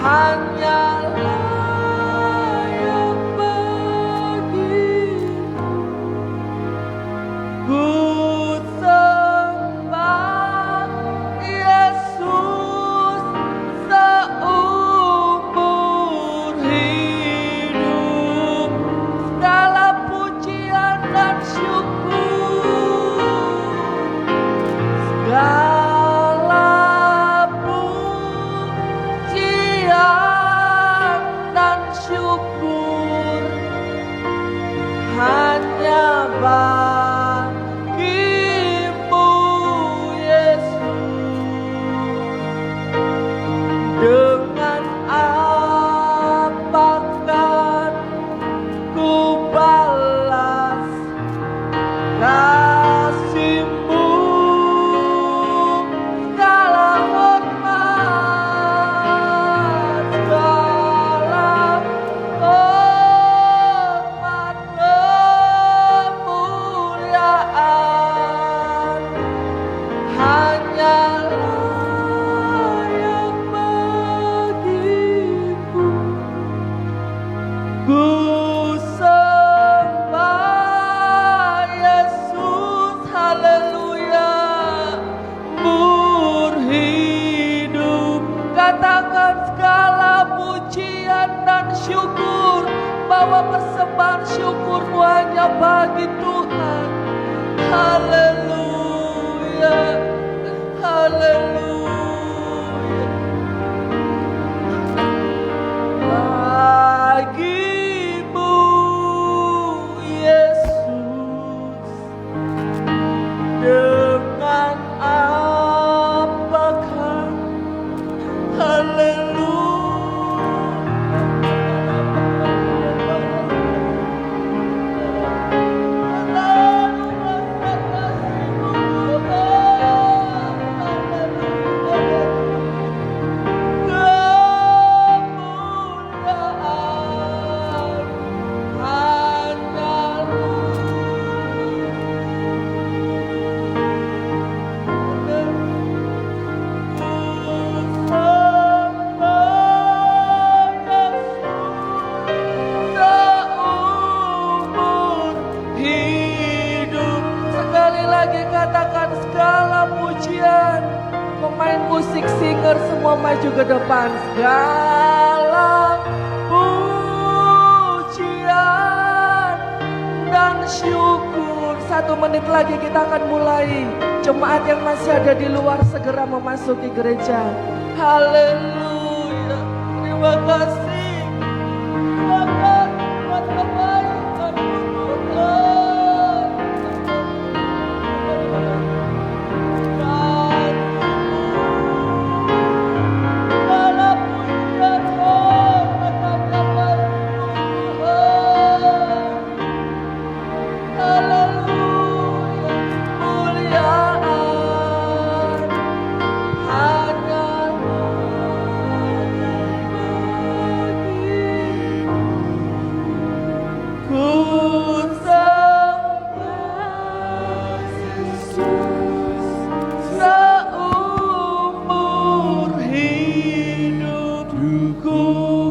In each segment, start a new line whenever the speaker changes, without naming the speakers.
hanyalah yang bagimu ku sembah Yesus seumur hidup. Segala pujian dan syukur, segala pujian dan syukur hanya bagimu Yesus. Dengan apakah ku balas kasih-Mu? Segala hormat, segala hormat, kemuliaan hanyalah yang bagimu. Ku sembah Yesus, haleluya, umur hidup. Katakan segala pujian dan syukur, bahwa persembahan syukurmu hanya bagi Tuhan. Haleluya, haleluya. Bagimu Yesus, dengan apakah, seumur hidup. Sekali lagi katakan segala pujian. Pemain musik, singer semua maju ke depan. Segala pujian dan syukur. 1 menit lagi kita akan mulai. Jemaat yang masih ada di luar segera memasuki gereja. Haleluya. Terima kasih. Silakan buat kebaikan Tuhan. Segala pujian hormat hanya bagi Tuhan. Haleluya. Kemuliaan hanya ku sembah Yesus seumur hidupku.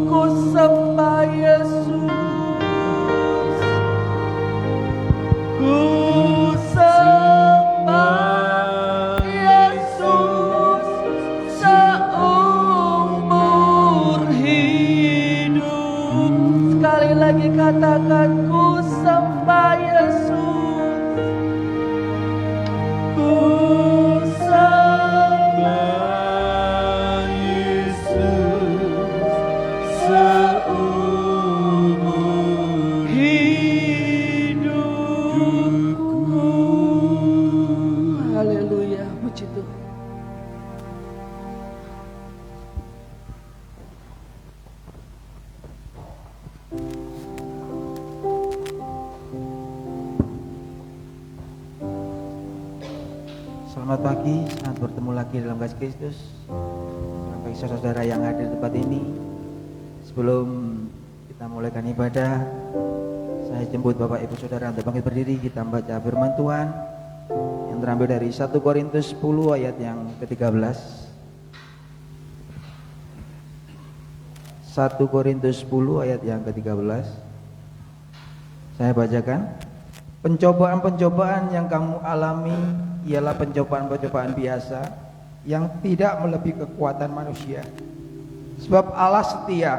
Ku sembah Yesus, ku sembah Yesus seumur hidup. Sekali lagi katakan, ku sembah Yesus, ku sembah Yesus seumur hidupku. Haleluya, puji Tuhan.
Selamat pagi, selamat bertemu lagi dalam kasih Kristus. Bagi saudara yang ada di tempat ini, sebelum kita mulaikan ibadah, saya jemput Bapak Ibu Saudara untuk bangkit berdiri. Kita membaca firman Tuhan yang terambil dari 1 Korintus 10 ayat yang ke-13. 1 Korintus 10 ayat yang ke-13. Saya bacakan. Pencobaan-pencobaan yang kamu alami ialah pencobaan-pencobaan biasa yang tidak melebihi kekuatan manusia. Sebab Allah setia,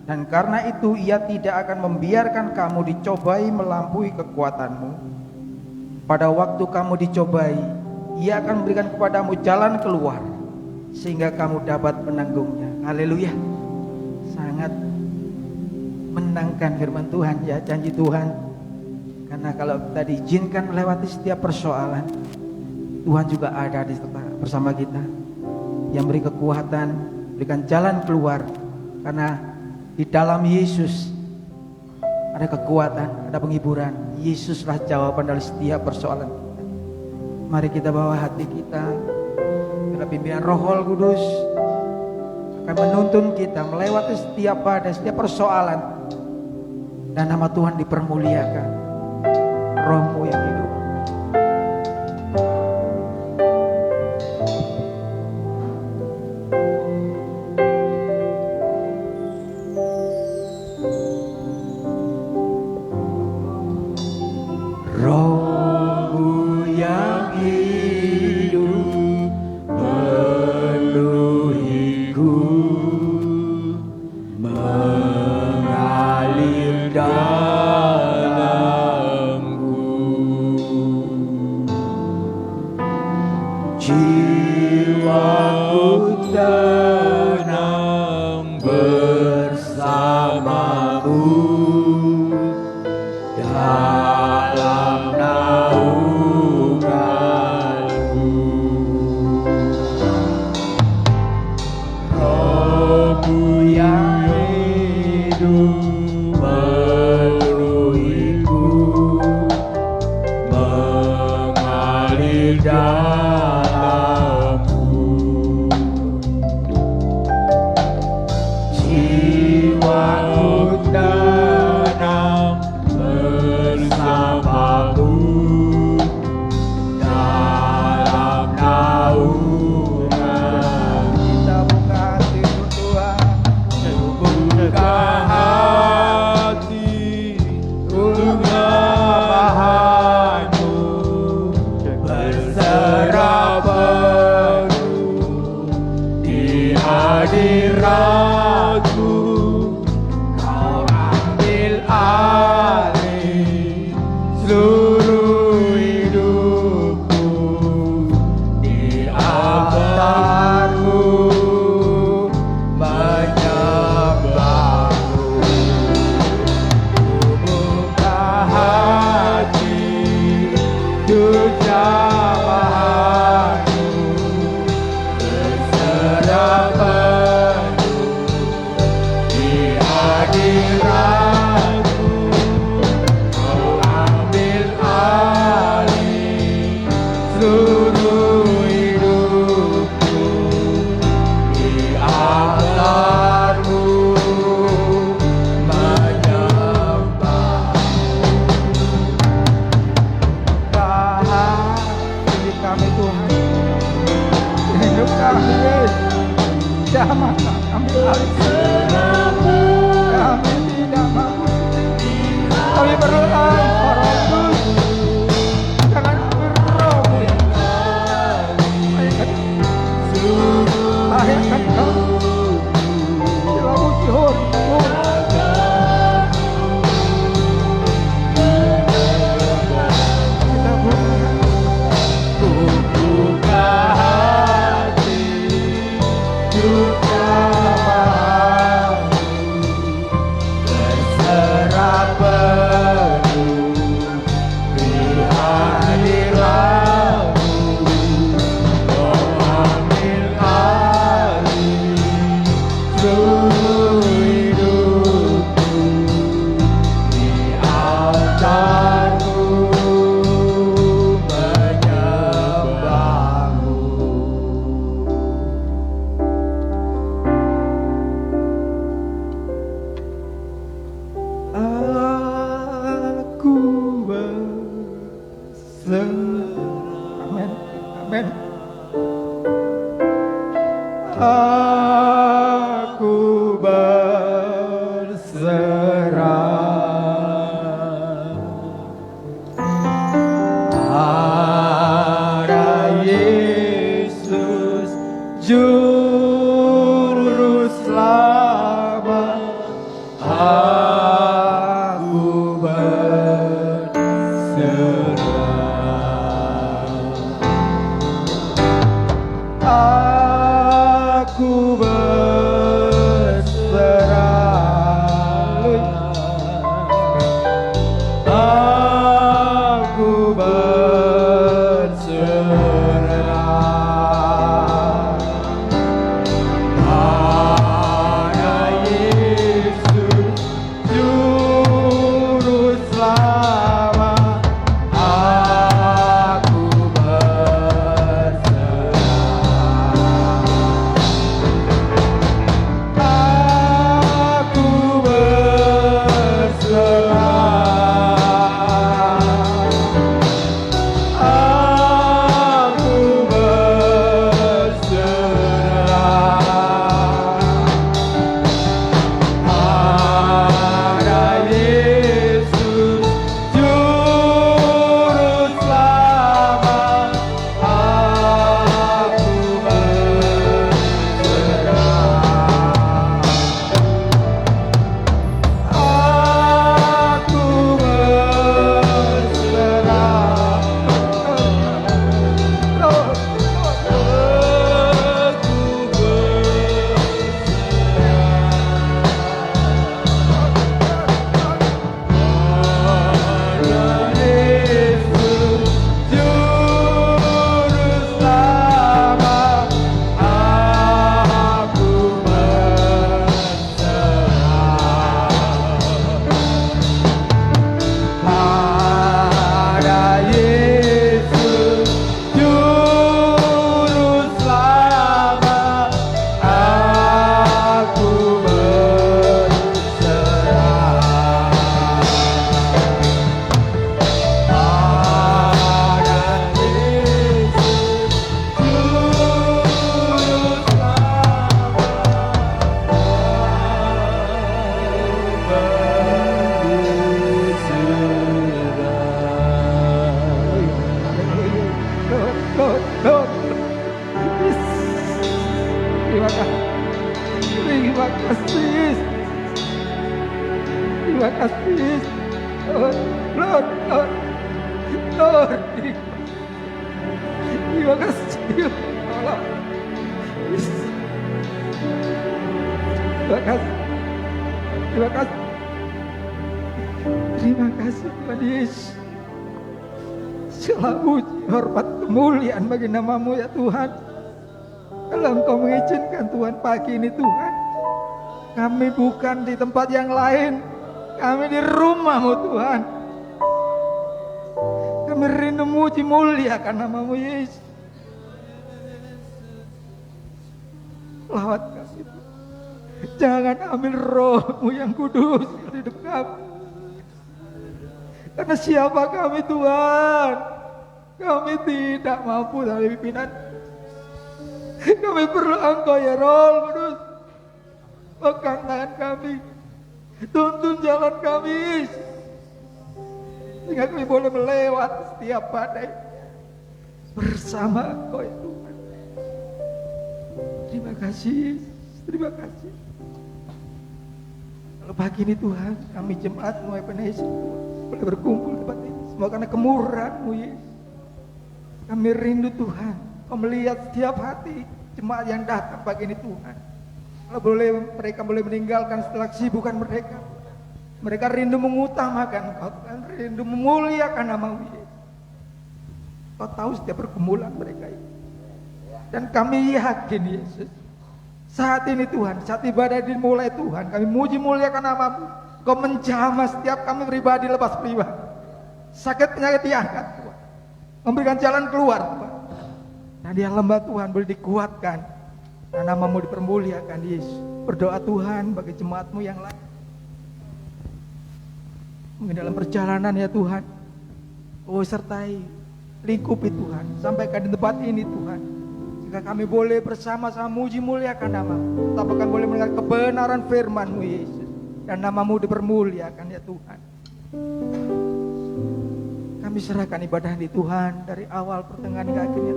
dan karena itu Ia tidak akan membiarkan kamu dicobai melampaui kekuatanmu. Pada waktu kamu dicobai, Ia akan memberikan kepadamu jalan keluar sehingga kamu dapat menanggungnya. Haleluya. Sangat menangkan firman Tuhan ya, janji Tuhan. Karena kalau kita diizinkan melewati setiap persoalan, Tuhan juga ada bersama kita, yang beri kekuatan, berikan jalan keluar. Karena di dalam Yesus ada kekuatan, ada penghiburan. Yesuslah jawaban dari setiap persoalan kita. Mari kita bawa hati kita, karena pimpinan Roh Kudus akan menuntun kita melewati setiap badai, setiap persoalan, dan nama Tuhan dipermuliakan. Rohmu yang hidup. Rohmu yang hidup penuhiku, mengalir jiwaku tenang bersamamu dalam naunganmu. Rohmu yang hidup memenuhiku, mengalir jiwaku tenang bersamamu dalam naungan. Kita buka hati Tuhan, buka hati untuk nyamahanmu, berserah penuh di hadiratmu. Kau ambil alih seluruh hidupku, di altarmu menyembahmu. Buka hati untuk jamahanmu, berserah penuh di hadiratmu. Kau ambil alih seluruh hidupku, di altarmu menyembahmu. Hati kami Tuhan, hidup kami, jamah ambil alih. Kami tidak mampu sendiri, kami perlu Roh Kudus. Jangan Rohmu yang lahirkan kami dalam Tuhanmu. Kita buka hati juga berserah penuh di hadiratmu. Kau ambil alih seluruh hidupku, di altarmu menyembahmu. Aku berserah. Amin. Amin. Aku berserah
Terima kasih. Terima kasih. Lord. Terima kasih. Allah. Terima kasih. Terima kasih. Terima kasih Tuhan Yesus. Segala puji, hormat, kemuliaan bagi nama-Mu ya Tuhan. Kalau Engkau mengizinkan Tuhan pagi ini Tuhan, kami bukan di tempat yang lain, kami di rumah-Mu Tuhan. Kami rindu muji muliakan nama-Mu Yesus. Lawat kami, jangan ambil roh-Mu yang kudus di hidup kami. Karena siapa kami Tuhan? Kami tidak mampu dari pimpinan. Kami perlu Engkau ya Roh Kudus. Pegang tangan kami, tuntun jalan kami, sehingga kami boleh melewati setiap badai bersama Engkau ya Tuhan. Terima kasih, terima kasih. Kalau pagi ini Tuhan, kami jemaat mulai Penesi boleh berkumpul di tempat ini, semua karena kemurahan-Mu Yesus. Kami rindu Tuhan, Kau melihat setiap hati jemaat yang datang pagi ini Tuhan. Kalau mereka boleh meninggalkan setelah kesibukan mereka. Mereka rindu mengutamakan Kau Tuhan, rindu memuliakan nama-Mu Yesus. Kau tahu setiap pergumulan mereka ini. Dan kami yakin Yesus, saat ini Tuhan, saat ibadah dimulai Tuhan, kami muji muliakan nama-Mu. Kau menjamah setiap kami pribadi lepas pribadi. Sakit penyakit diangkat Tuhan, memberikan jalan keluar Tuhan. Dan yang lemah Tuhan boleh dikuatkan, dan nama-Mu dipermuliakan Yesus. Berdoa Tuhan bagi jemaat-Mu yang lain. Mungkin dalam perjalanan ya Tuhan, Kau sertai, lingkupi Tuhan, sampaikan di tempat ini Tuhan. Jika kami boleh bersama-sama muji muliakan nama-Mu, tapi kami boleh mendengar kebenaran firman-Mu Yesus, dan nama-Mu dipermuliakan ya Tuhan. Kami serahkan ibadah ini Tuhan, dari awal pertengahan hingga akhirnya.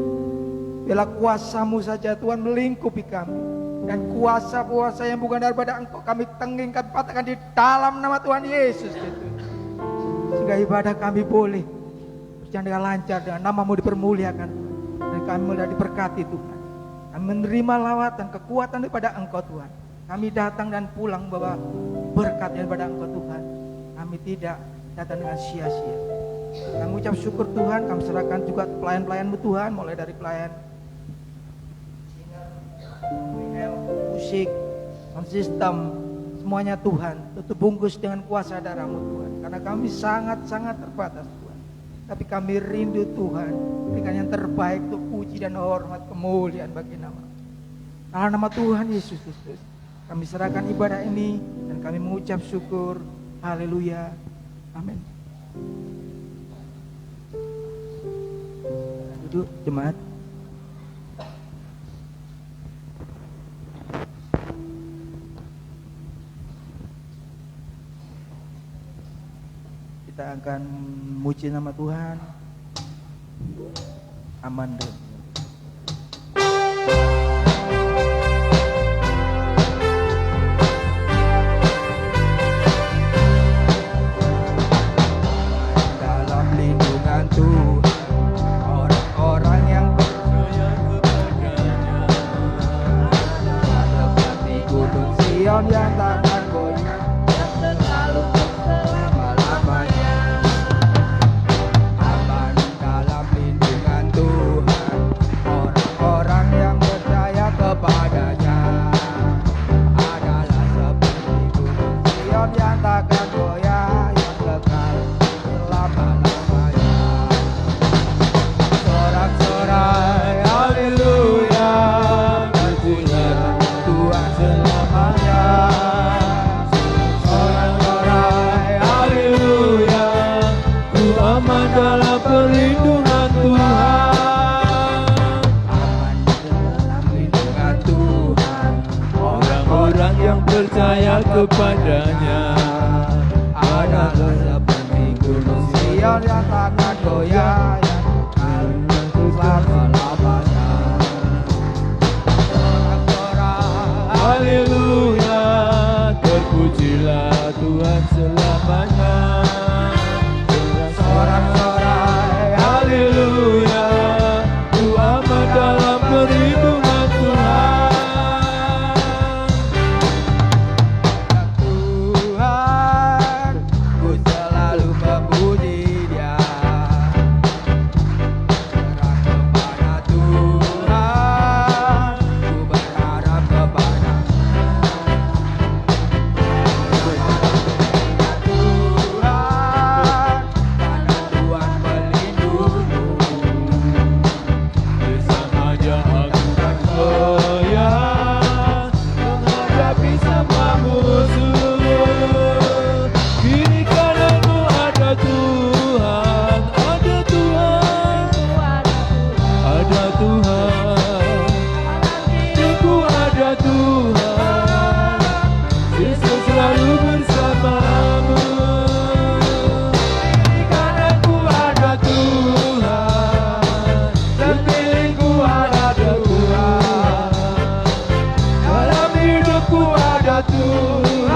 Biarlah kuasa-Mu saja Tuhan melingkupi kami, dan kuasa-kuasa yang bukan daripada Engkau kami tenggingkan, patahkan di dalam nama Tuhan Yesus gitu. Sehingga ibadah kami boleh berjalan dengan lancar, dengan nama-Mu dipermuliakan, dan kami mulai diberkati Tuhan. Kami menerima lawatan kekuatan daripada Engkau Tuhan. Kami datang dan pulang bawa berkat daripada Engkau Tuhan. Kami tidak datang dengan sia-sia. Kami ucap syukur Tuhan, kami serahkan juga pelayan-pelayan-Mu Tuhan, mulai dari pelayan musik, sound system, semuanya Tuhan, tutup bungkus dengan kuasa darah-Mu Tuhan. Karena kami sangat-sangat terbatas Tuhan. Tapi kami rindu Tuhan, berikan yang terbaik untuk puji dan hormat kemuliaan bagi nama. Dalam nama Tuhan Yesus Kristus, kami serahkan ibadah ini dan kami mengucap syukur. Haleluya. Amin. Duduk jemaat. Kita akan muji nama Tuhan. Amanda. Dalam lindungan Tuhan, orang-orang yang percaya kepadanya, seperti gunung Sion yang takkan goyah, yang selalu selama-lamanya. Aman dalam lindungan Tuhan, orang-orang yang percaya kepadanya, adalah seperti gunung Sion yang takkan goyah, yang kekal selama-lamanya. Sorak-sorai haleluya, pujian Tuhan selamanya. Sorak-sorai haleluya, ku aman dalam perlindungan Tuhan. Aman dalam lindungan Tuhan, orang-orang yang percaya kepadanya, adalah seperti gunung Sion yang takkan goyah, yang kekal selama-lamanya. Sorak-sorai haleluya,
hidupku ada Tuhan,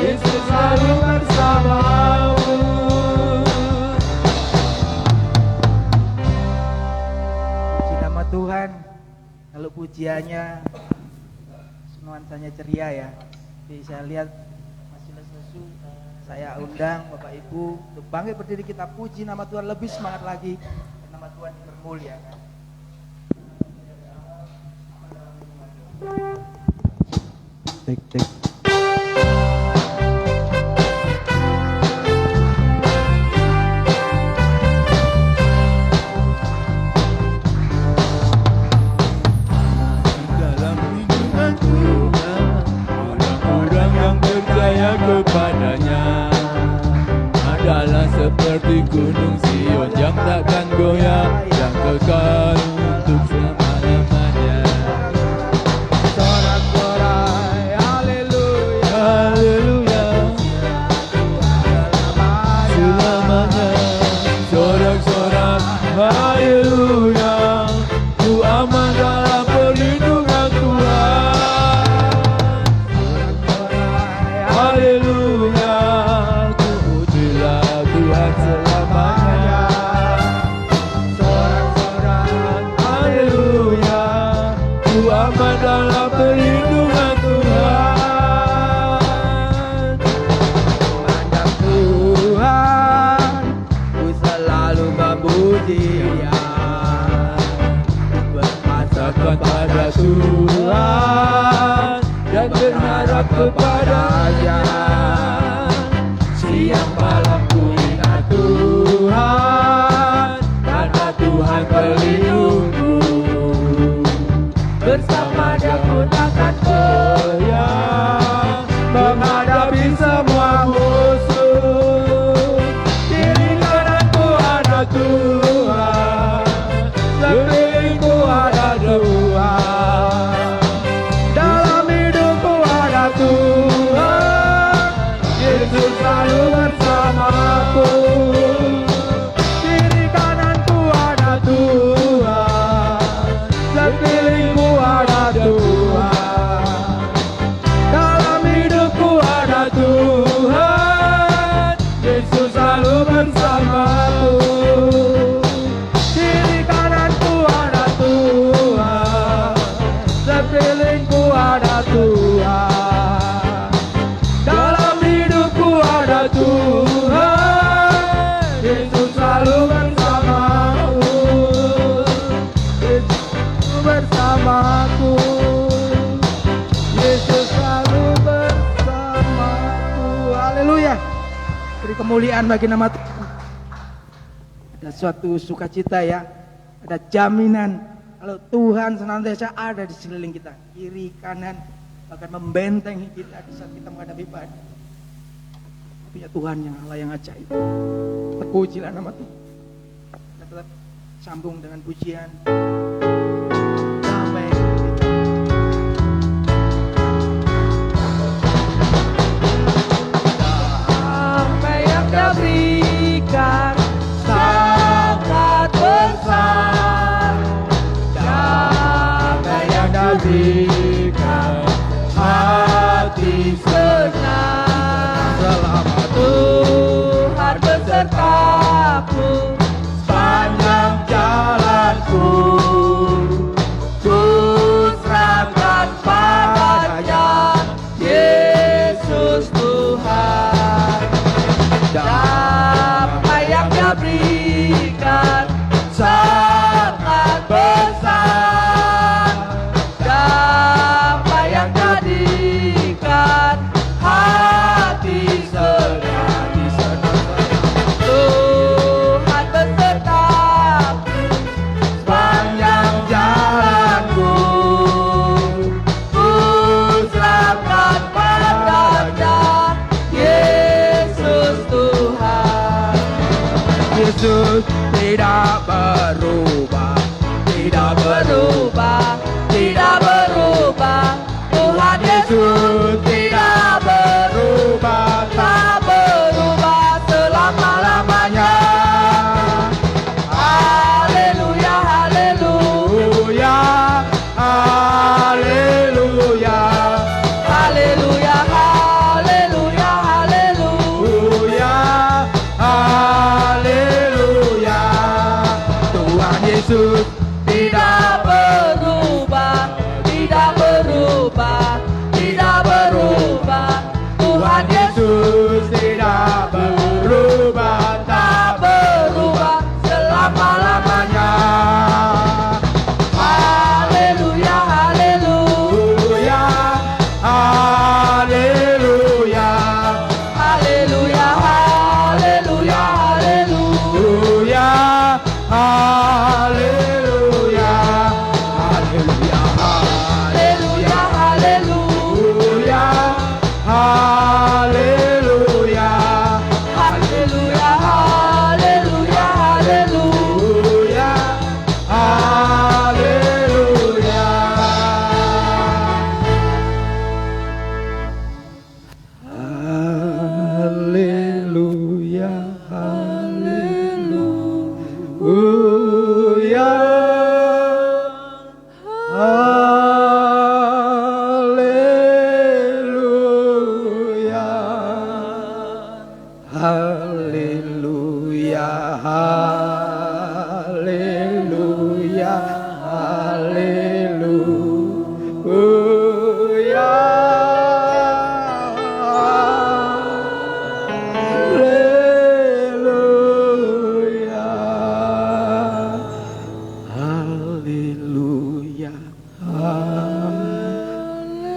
Yesus selalu bersamamu.
Puji nama Tuhan. Kalau pujiannya nuansanya ceria ya. Jadi saya lihat masih lesu. Saya undang Bapak Ibu untuk bangkit berdiri, kita puji nama Tuhan lebih semangat lagi. Nama Tuhan dipermuliakan. Cek.
Dalam lindungan Tuhan, orang-orang yang percaya kepadanya adalah seperti gunung Sion yang takkan goyah, yang kekal untuk selama-lamanya. Sorak-sorai haleluya, haleluya, selamanya. Sorak-sorai haleluya, ku aman dalam perlindungan Tuhan. Haleluya, ku pujilah Tuhan selamanya. Sorak-sorak haleluya, ku aman dalam perlindungan Tuhan. Memandang Tuhan, ku selalu memuji Dia. Bermasa kepada Tuhan dan berharap kepada-Nya. Siang malam ku ingat Tuhan, karena Tuhan pelindungku. Bersama Dia ku takkan goyah, menghadapi semua musuh. Kiri kananku ada Tuhan, sekelilingku ada Tuhan. Dalam hidupku ada Tuhan, Yesus selalu bersamaku. Kiri kananku ada Tuhan, sekelilingku ada Tuhan. Dalam hidupku ada Tuhan, Yesus selalu bersamaku. Kiri kananku ada Tuhan, sekelilingku ada Tuhan. Dalam hidupku ada Tuhan, Yesus selalu bersamaku. Yesus bersamaku, Yesus selalu bersamaku.
Haleluya. Beri kemuliaan bagi nama Tuhan. Ada suatu sukacita ya. Ada jaminan kalau Tuhan senantiasa ada di sekeliling kita, kiri kanan, bahkan membentengi kita di saat kita menghadapi badai. Punya Tuhan yang Allah yang ajaib. Terpujilah nama Tuhan. Kita tetap sambung dengan pujian. Damai kita.
Damai yang Dia berikan sangat besar. Damai yang Dia berikan hati senang.
Selama
Tuhan besertaku sepanjang jalanku. Ku serahkan padanya, Yesus Tuhan. Damai yang Dia berikan sangat besar. Damai yang jadikan hati senang. Tuhan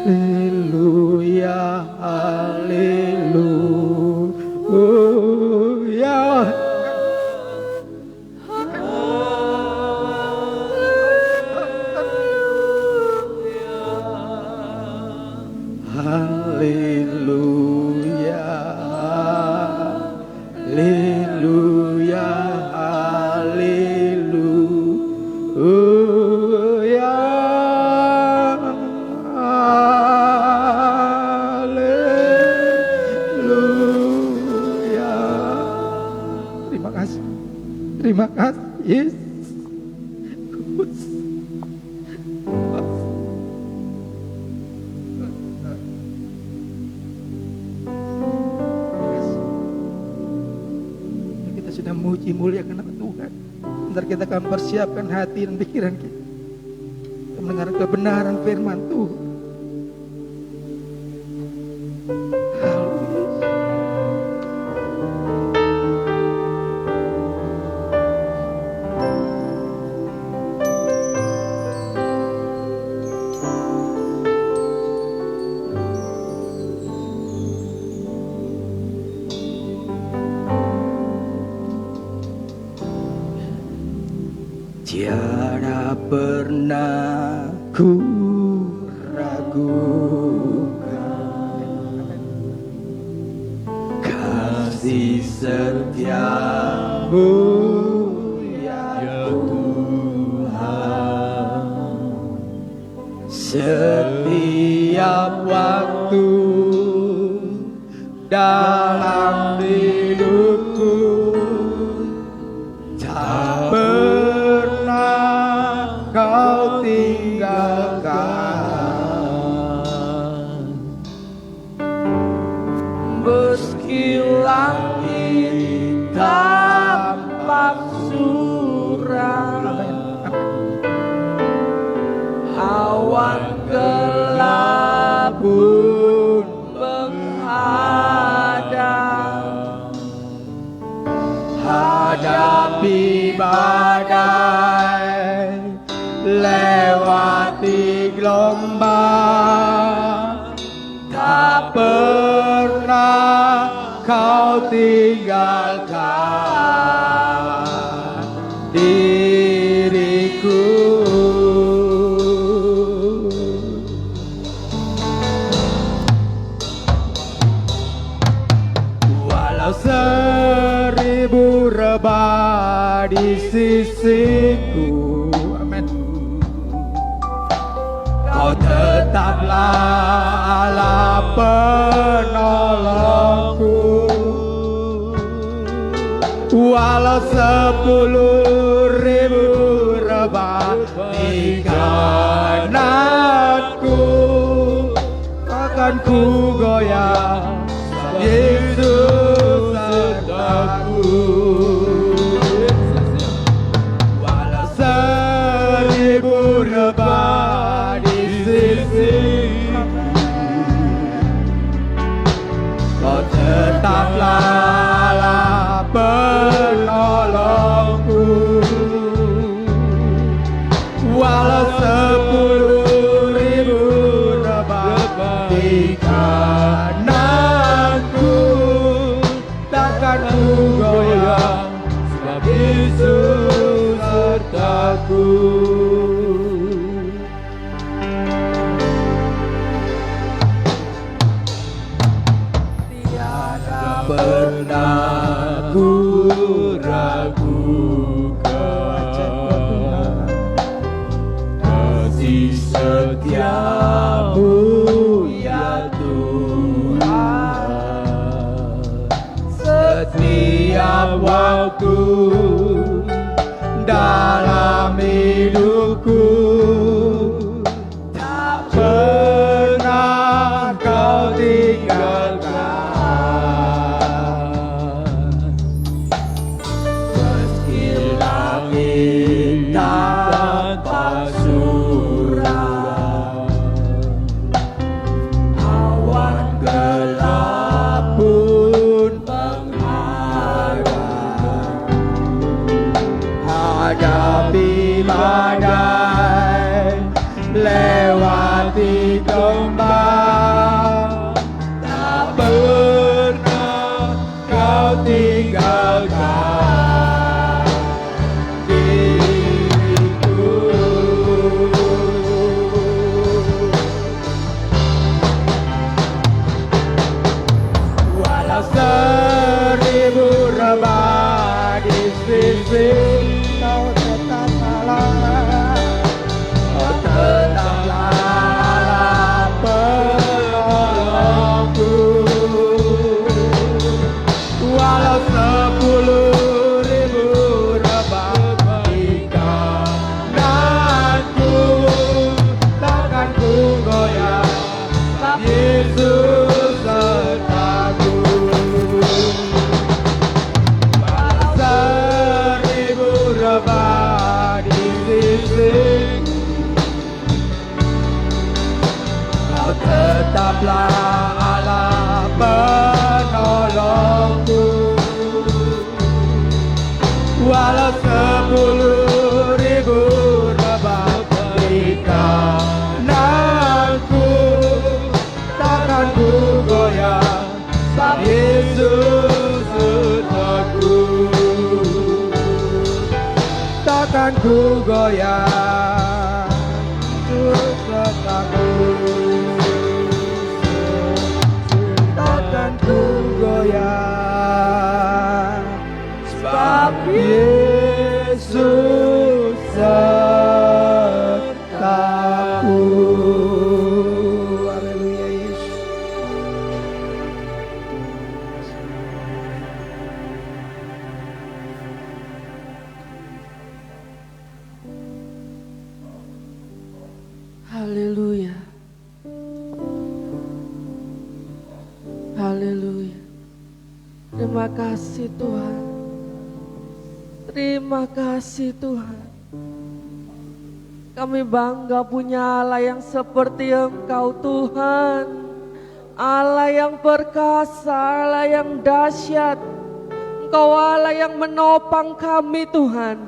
Haleluya, haleluya. Haleluya, haleluya, haleluya, haleluya.
Terima kasih Yesus. Kita sudah memuji muliakan nama Tuhan. Bentar kita akan persiapkan hati dan pikiran kita untuk mendengar kebenaran firman Tuhan. Haleluya.
Tiada pernah ku ragukan kasih setiamu ya Tuhan. Setiap waktu dalam hidupku tak pernah kau tinggalkan.
Meski langit tampak suram, awan gelap pun menghadang.
Hadapi badai, lewati gelombang, tak pernah kau tinggalkan diriku. Walau seribu rebah di sisiku, amin, kau tetaplah Allah penolongku. Walau 10.000 rebah di kananku, takkan ku goyah, Yesus sertaku. Walau 1000 rebah di sisiku, kau tetaplah Allah penolongku. Walau 10.000 rebah di kananku, takkan ku goyang, sebab Yesus sertaku. Tiada pernah ku ragukan kasih setiamu ya Tuhan. Setiap waktu dalam hidupku, tak pernah kau tinggalkan. Meski langit tanpa suram, awan gelap pun menghadang. Hadapi badai, lewati gelombang, tetaplah Allah penolongku. Walau 10.000 rebah di kananku, takkan ku goyah, sebab Yesus sertaku. Takkan ku goyah, Yesus sertaku. Takkan ku goyah, sebab Yesus sertaku. Haleluya Yesus.
Haleluya. Haleluya. Terima kasih Tuhan. Terima kasih Tuhan. Kami bangga punya Allah yang seperti Engkau Tuhan. Allah yang perkasa, Allah yang dahsyat. Engkau Allah yang menopang kami Tuhan.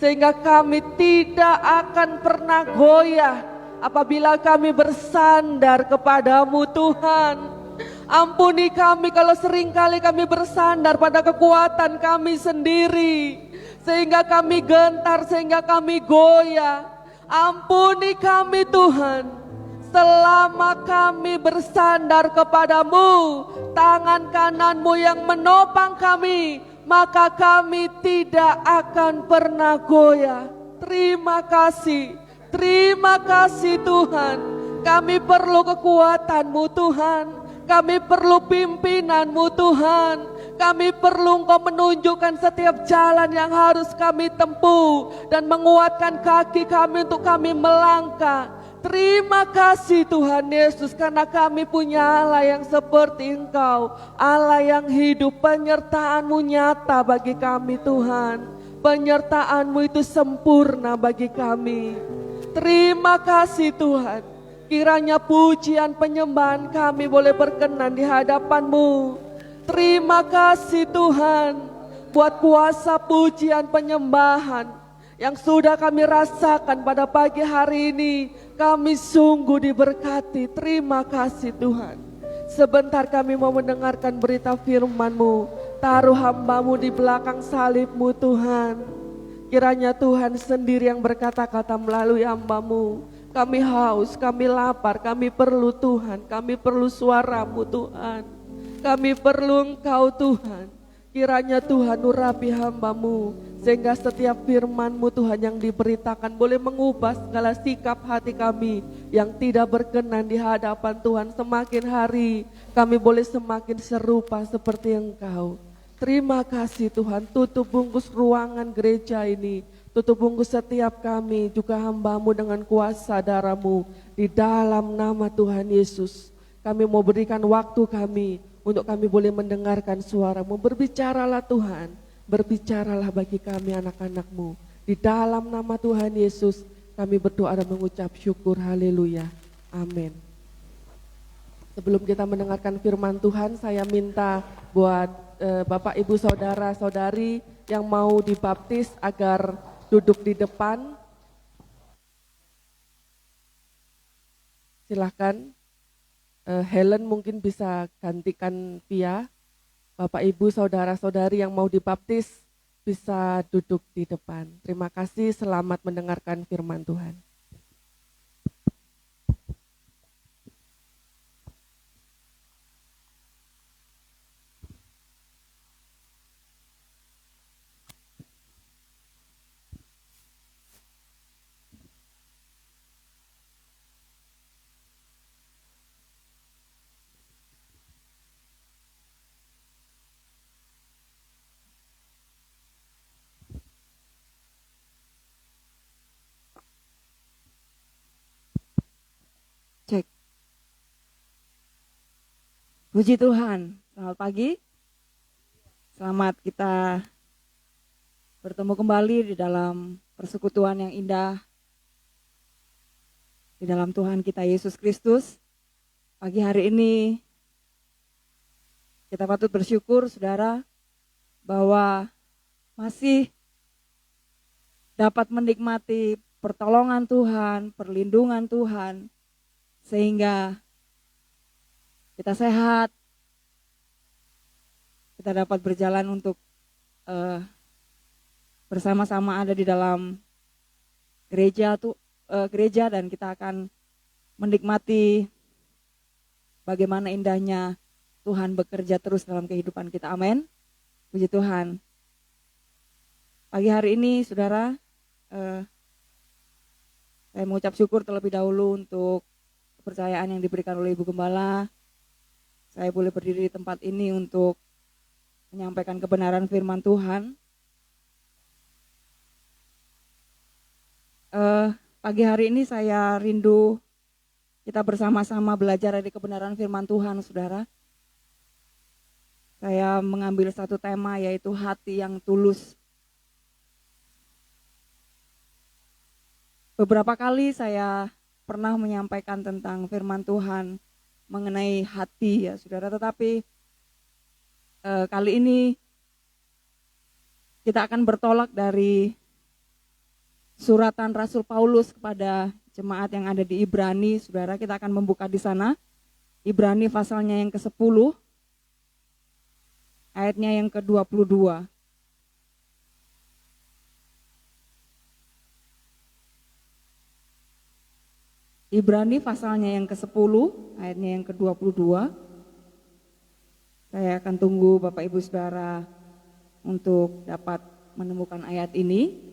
Sehingga kami tidak akan pernah goyah apabila kami bersandar kepadamu Tuhan. Ampuni kami kalau seringkali kami bersandar pada kekuatan kami sendiri. Sehingga kami gentar, sehingga kami goyah. Ampuni kami Tuhan. Selama kami bersandar kepadamu, tangan kananmu yang menopang kami, maka kami tidak akan pernah goyah. Terima kasih Tuhan. Kami perlu kekuatan-Mu Tuhan. Kami perlu pimpinan-Mu Tuhan. Kami perlu Engkau menunjukkan setiap jalan yang harus kami tempuh dan menguatkan kaki kami untuk kami melangkah. Terima kasih Tuhan Yesus, karena kami punya Allah yang seperti Engkau, Allah yang hidup. Penyertaan-Mu nyata bagi kami Tuhan. Penyertaan-Mu itu sempurna bagi kami. Terima kasih Tuhan. Kiranya pujian penyembahan kami boleh berkenan di hadapan-Mu. Terima kasih Tuhan buat kuasa pujian penyembahan yang sudah kami rasakan pada pagi hari ini. Kami sungguh diberkati. Terima kasih Tuhan. Sebentar kami mau mendengarkan berita firman-Mu. Taruh hamba-Mu di belakang salib-Mu Tuhan. Kiranya Tuhan sendiri yang berkata-kata melalui hamba-Mu. Kami haus, kami lapar, kami perlu Tuhan. Kami perlu suara-Mu Tuhan. Kami perlu Engkau Tuhan. Kiranya Tuhan urapi hamba-Mu, sehingga setiap firman-Mu Tuhan yang diberitakan boleh mengubah segala sikap hati kami yang tidak berkenan di hadapan Tuhan. Semakin hari kami boleh semakin serupa seperti Engkau. Terima kasih Tuhan. Tutup bungkus ruangan gereja ini, tutup bungkus setiap kami juga hamba-Mu dengan kuasa darah-Mu. Di dalam nama Tuhan Yesus kami mau berikan waktu kami untuk kami boleh mendengarkan suara-Mu. Berbicaralah Tuhan, berbicaralah bagi kami anak-anak-Mu. Di dalam nama Tuhan Yesus kami berdoa dan mengucap syukur. Haleluya. Amin. Sebelum kita mendengarkan firman Tuhan, saya minta buat Bapak, Ibu, Saudara, Saudari yang mau dibaptis agar duduk di depan. Silakan. Helen mungkin bisa gantikan Pia. Bapak, Ibu, Saudara-saudari yang mau dibaptis bisa duduk di depan. Terima kasih, selamat mendengarkan firman Tuhan.
Cek. Puji Tuhan, selamat pagi. Selamat kita bertemu kembali di dalam persekutuan yang indah di dalam Tuhan kita Yesus Kristus. Pagi hari ini kita patut bersyukur saudara bahwa masih dapat menikmati pertolongan Tuhan, perlindungan Tuhan, sehingga kita sehat, kita dapat berjalan untuk bersama-sama ada di dalam gereja dan kita akan menikmati bagaimana indahnya Tuhan bekerja terus dalam kehidupan kita. Amin. Puji Tuhan. Pagi hari ini saudara, saya mengucap syukur terlebih dahulu untuk kepercayaan yang diberikan oleh Ibu Gembala. Saya boleh berdiri di tempat ini untuk menyampaikan kebenaran firman Tuhan. Pagi hari ini saya rindu kita bersama-sama belajar dari kebenaran firman Tuhan, saudara. Saya mengambil satu tema, yaitu hati yang tulus. Beberapa kali saya pernah menyampaikan tentang firman Tuhan mengenai hati, ya saudara, tetapi kali ini kita akan bertolak dari suratan Rasul Paulus kepada jemaat yang ada di Ibrani. Saudara, kita akan membuka di sana Ibrani pasalnya yang ke-10 ayatnya yang ke-22. Ibrani pasalnya yang ke-10 ayatnya yang ke-22. Saya akan tunggu Bapak Ibu Saudara untuk dapat menemukan ayat ini,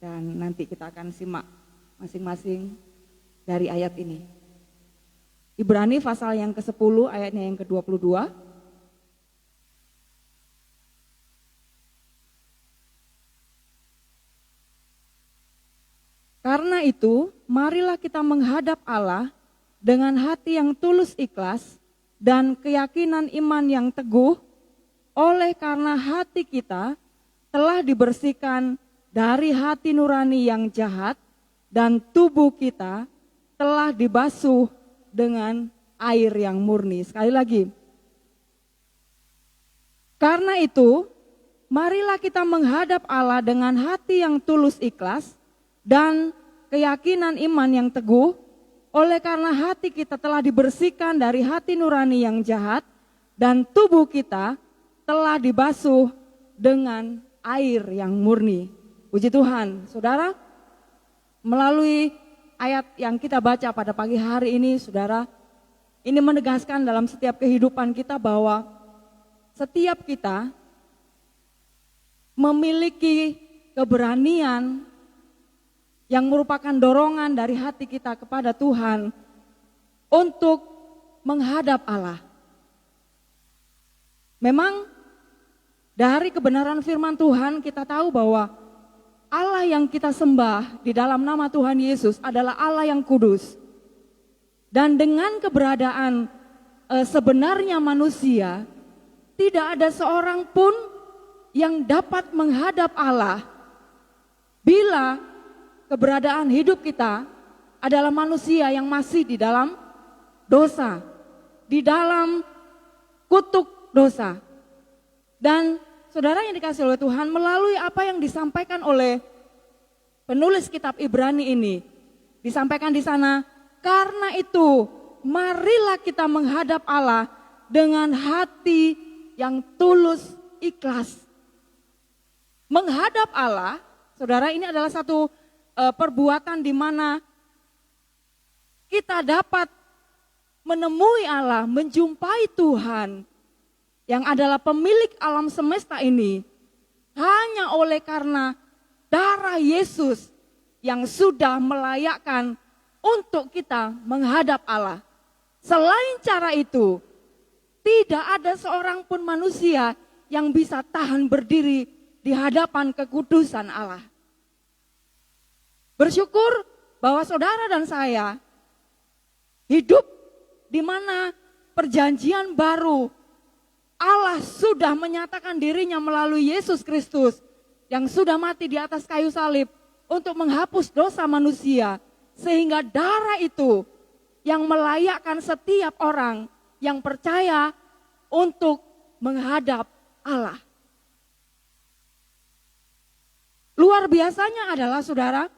dan nanti kita akan simak masing-masing dari ayat ini. Ibrani pasal yang ke-10 ayatnya yang ke-22. Karena itu, marilah kita menghadap Allah dengan hati yang tulus ikhlas dan keyakinan iman yang teguh, oleh karena hati kita telah dibersihkan dari hati nurani yang jahat dan tubuh kita telah dibasuh dengan air yang murni. Sekali lagi. Karena itu, marilah kita menghadap Allah dengan hati yang tulus ikhlas dan keyakinan iman yang teguh, oleh karena hati kita telah dibersihkan dari hati nurani yang jahat dan tubuh kita telah dibasuh dengan air yang murni. Puji Tuhan, saudara, melalui ayat yang kita baca pada pagi hari ini, saudara, ini menegaskan dalam setiap kehidupan kita bahwa setiap kita memiliki keberanian yang merupakan dorongan dari hati kita kepada Tuhan untuk menghadap Allah. Memang dari kebenaran firman Tuhan kita tahu bahwa Allah yang kita sembah di dalam nama Tuhan Yesus adalah Allah yang kudus. Dan dengan keberadaan sebenarnya manusia, tidak ada seorang pun yang dapat menghadap Allah bila keberadaan hidup kita adalah manusia yang masih di dalam dosa, di dalam kutuk dosa. Dan saudara yang dikasihi oleh Tuhan, melalui apa yang disampaikan oleh penulis kitab Ibrani ini, disampaikan di sana, karena itu marilah kita menghadap Allah dengan hati yang tulus ikhlas. Menghadap Allah, saudara, ini adalah satu perbuatan di mana kita dapat menemui Allah, menjumpai Tuhan yang adalah pemilik alam semesta ini hanya oleh karena darah Yesus yang sudah melayakkan untuk kita menghadap Allah. Selain cara itu, tidak ada seorang pun manusia yang bisa tahan berdiri di hadapan kekudusan Allah. Bersyukur bahwa saudara dan saya hidup di mana perjanjian baru Allah sudah menyatakan dirinya melalui Yesus Kristus yang sudah mati di atas kayu salib untuk menghapus dosa manusia, sehingga darah itu yang melayakkan setiap orang yang percaya untuk menghadap Allah. Luar biasanya adalah saudara,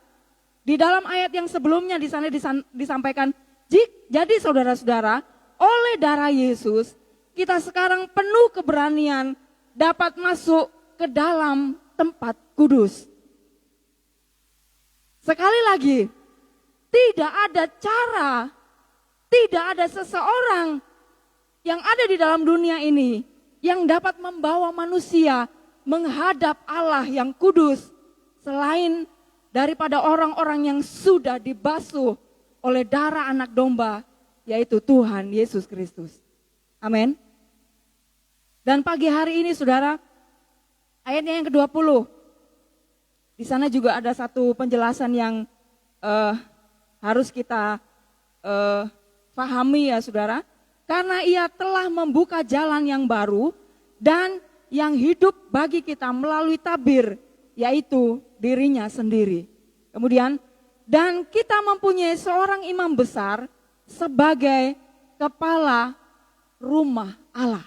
di dalam ayat yang sebelumnya di sana disampaikan, jadi saudara-saudara, oleh darah Yesus kita sekarang penuh keberanian dapat masuk ke dalam tempat kudus. Sekali lagi, tidak ada cara, tidak ada seseorang yang ada di dalam dunia ini yang dapat membawa manusia menghadap Allah yang kudus selain daripada orang-orang yang sudah dibasuh oleh darah anak domba, yaitu Tuhan Yesus Kristus. Amin. Dan pagi hari ini saudara, ayatnya yang ke-20, di sana juga ada satu penjelasan yang harus kita pahami ya saudara. Karena ia telah membuka jalan yang baru dan yang hidup bagi kita melalui tabir, yaitu dirinya sendiri. Kemudian, dan kita mempunyai seorang imam besar sebagai kepala rumah Allah.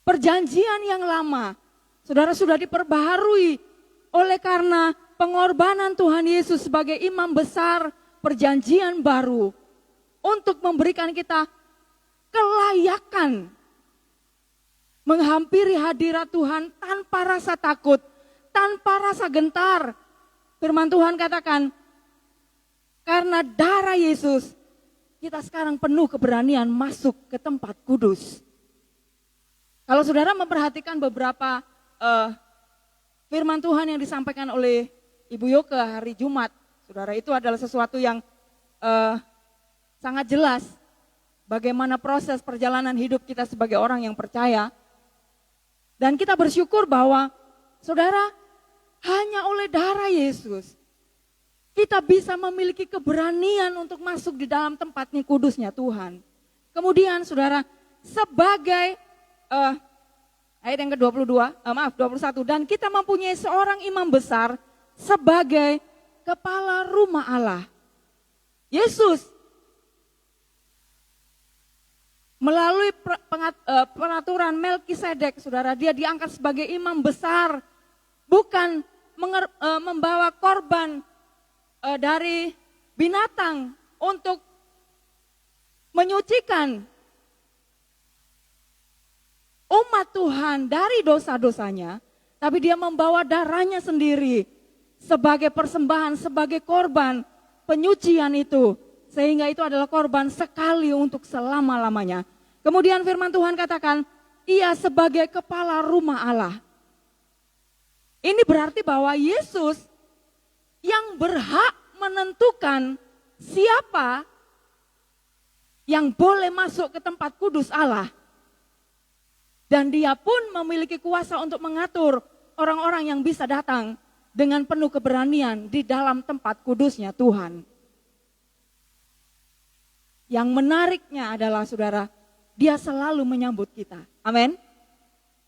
Perjanjian yang lama, saudara, sudah diperbaharui oleh karena pengorbanan Tuhan Yesus sebagai imam besar perjanjian baru untuk memberikan kita kelayakan menghampiri hadirat Tuhan tanpa rasa takut, tanpa rasa gentar. Firman Tuhan katakan, karena darah Yesus, kita sekarang penuh keberanian masuk ke tempat kudus. Kalau saudara memperhatikan beberapa firman Tuhan yang disampaikan oleh Ibu Yoke hari Jumat, saudara, itu adalah sesuatu yang sangat jelas bagaimana proses perjalanan hidup kita sebagai orang yang percaya. Dan kita bersyukur bahwa saudara, hanya oleh darah Yesus kita bisa memiliki keberanian untuk masuk di dalam tempatnya kudusnya Tuhan. Kemudian saudara, sebagai ayat yang ke-21, dan kita mempunyai seorang imam besar sebagai kepala rumah Allah. Yesus melalui peraturan Melkisedek, saudara, dia diangkat sebagai imam besar, bukan membawa korban dari binatang untuk menyucikan umat Tuhan dari dosa-dosanya, tapi dia membawa darahnya sendiri sebagai persembahan, sebagai korban penyucian itu, sehingga itu adalah korban sekali untuk selama-lamanya. Kemudian firman Tuhan katakan, ia sebagai kepala rumah Allah. Ini berarti bahwa Yesus yang berhak menentukan siapa yang boleh masuk ke tempat kudus Allah. Dan dia pun memiliki kuasa untuk mengatur orang-orang yang bisa datang dengan penuh keberanian di dalam tempat kudusnya Tuhan. Yang menariknya adalah saudara, dia selalu menyambut kita. Amin.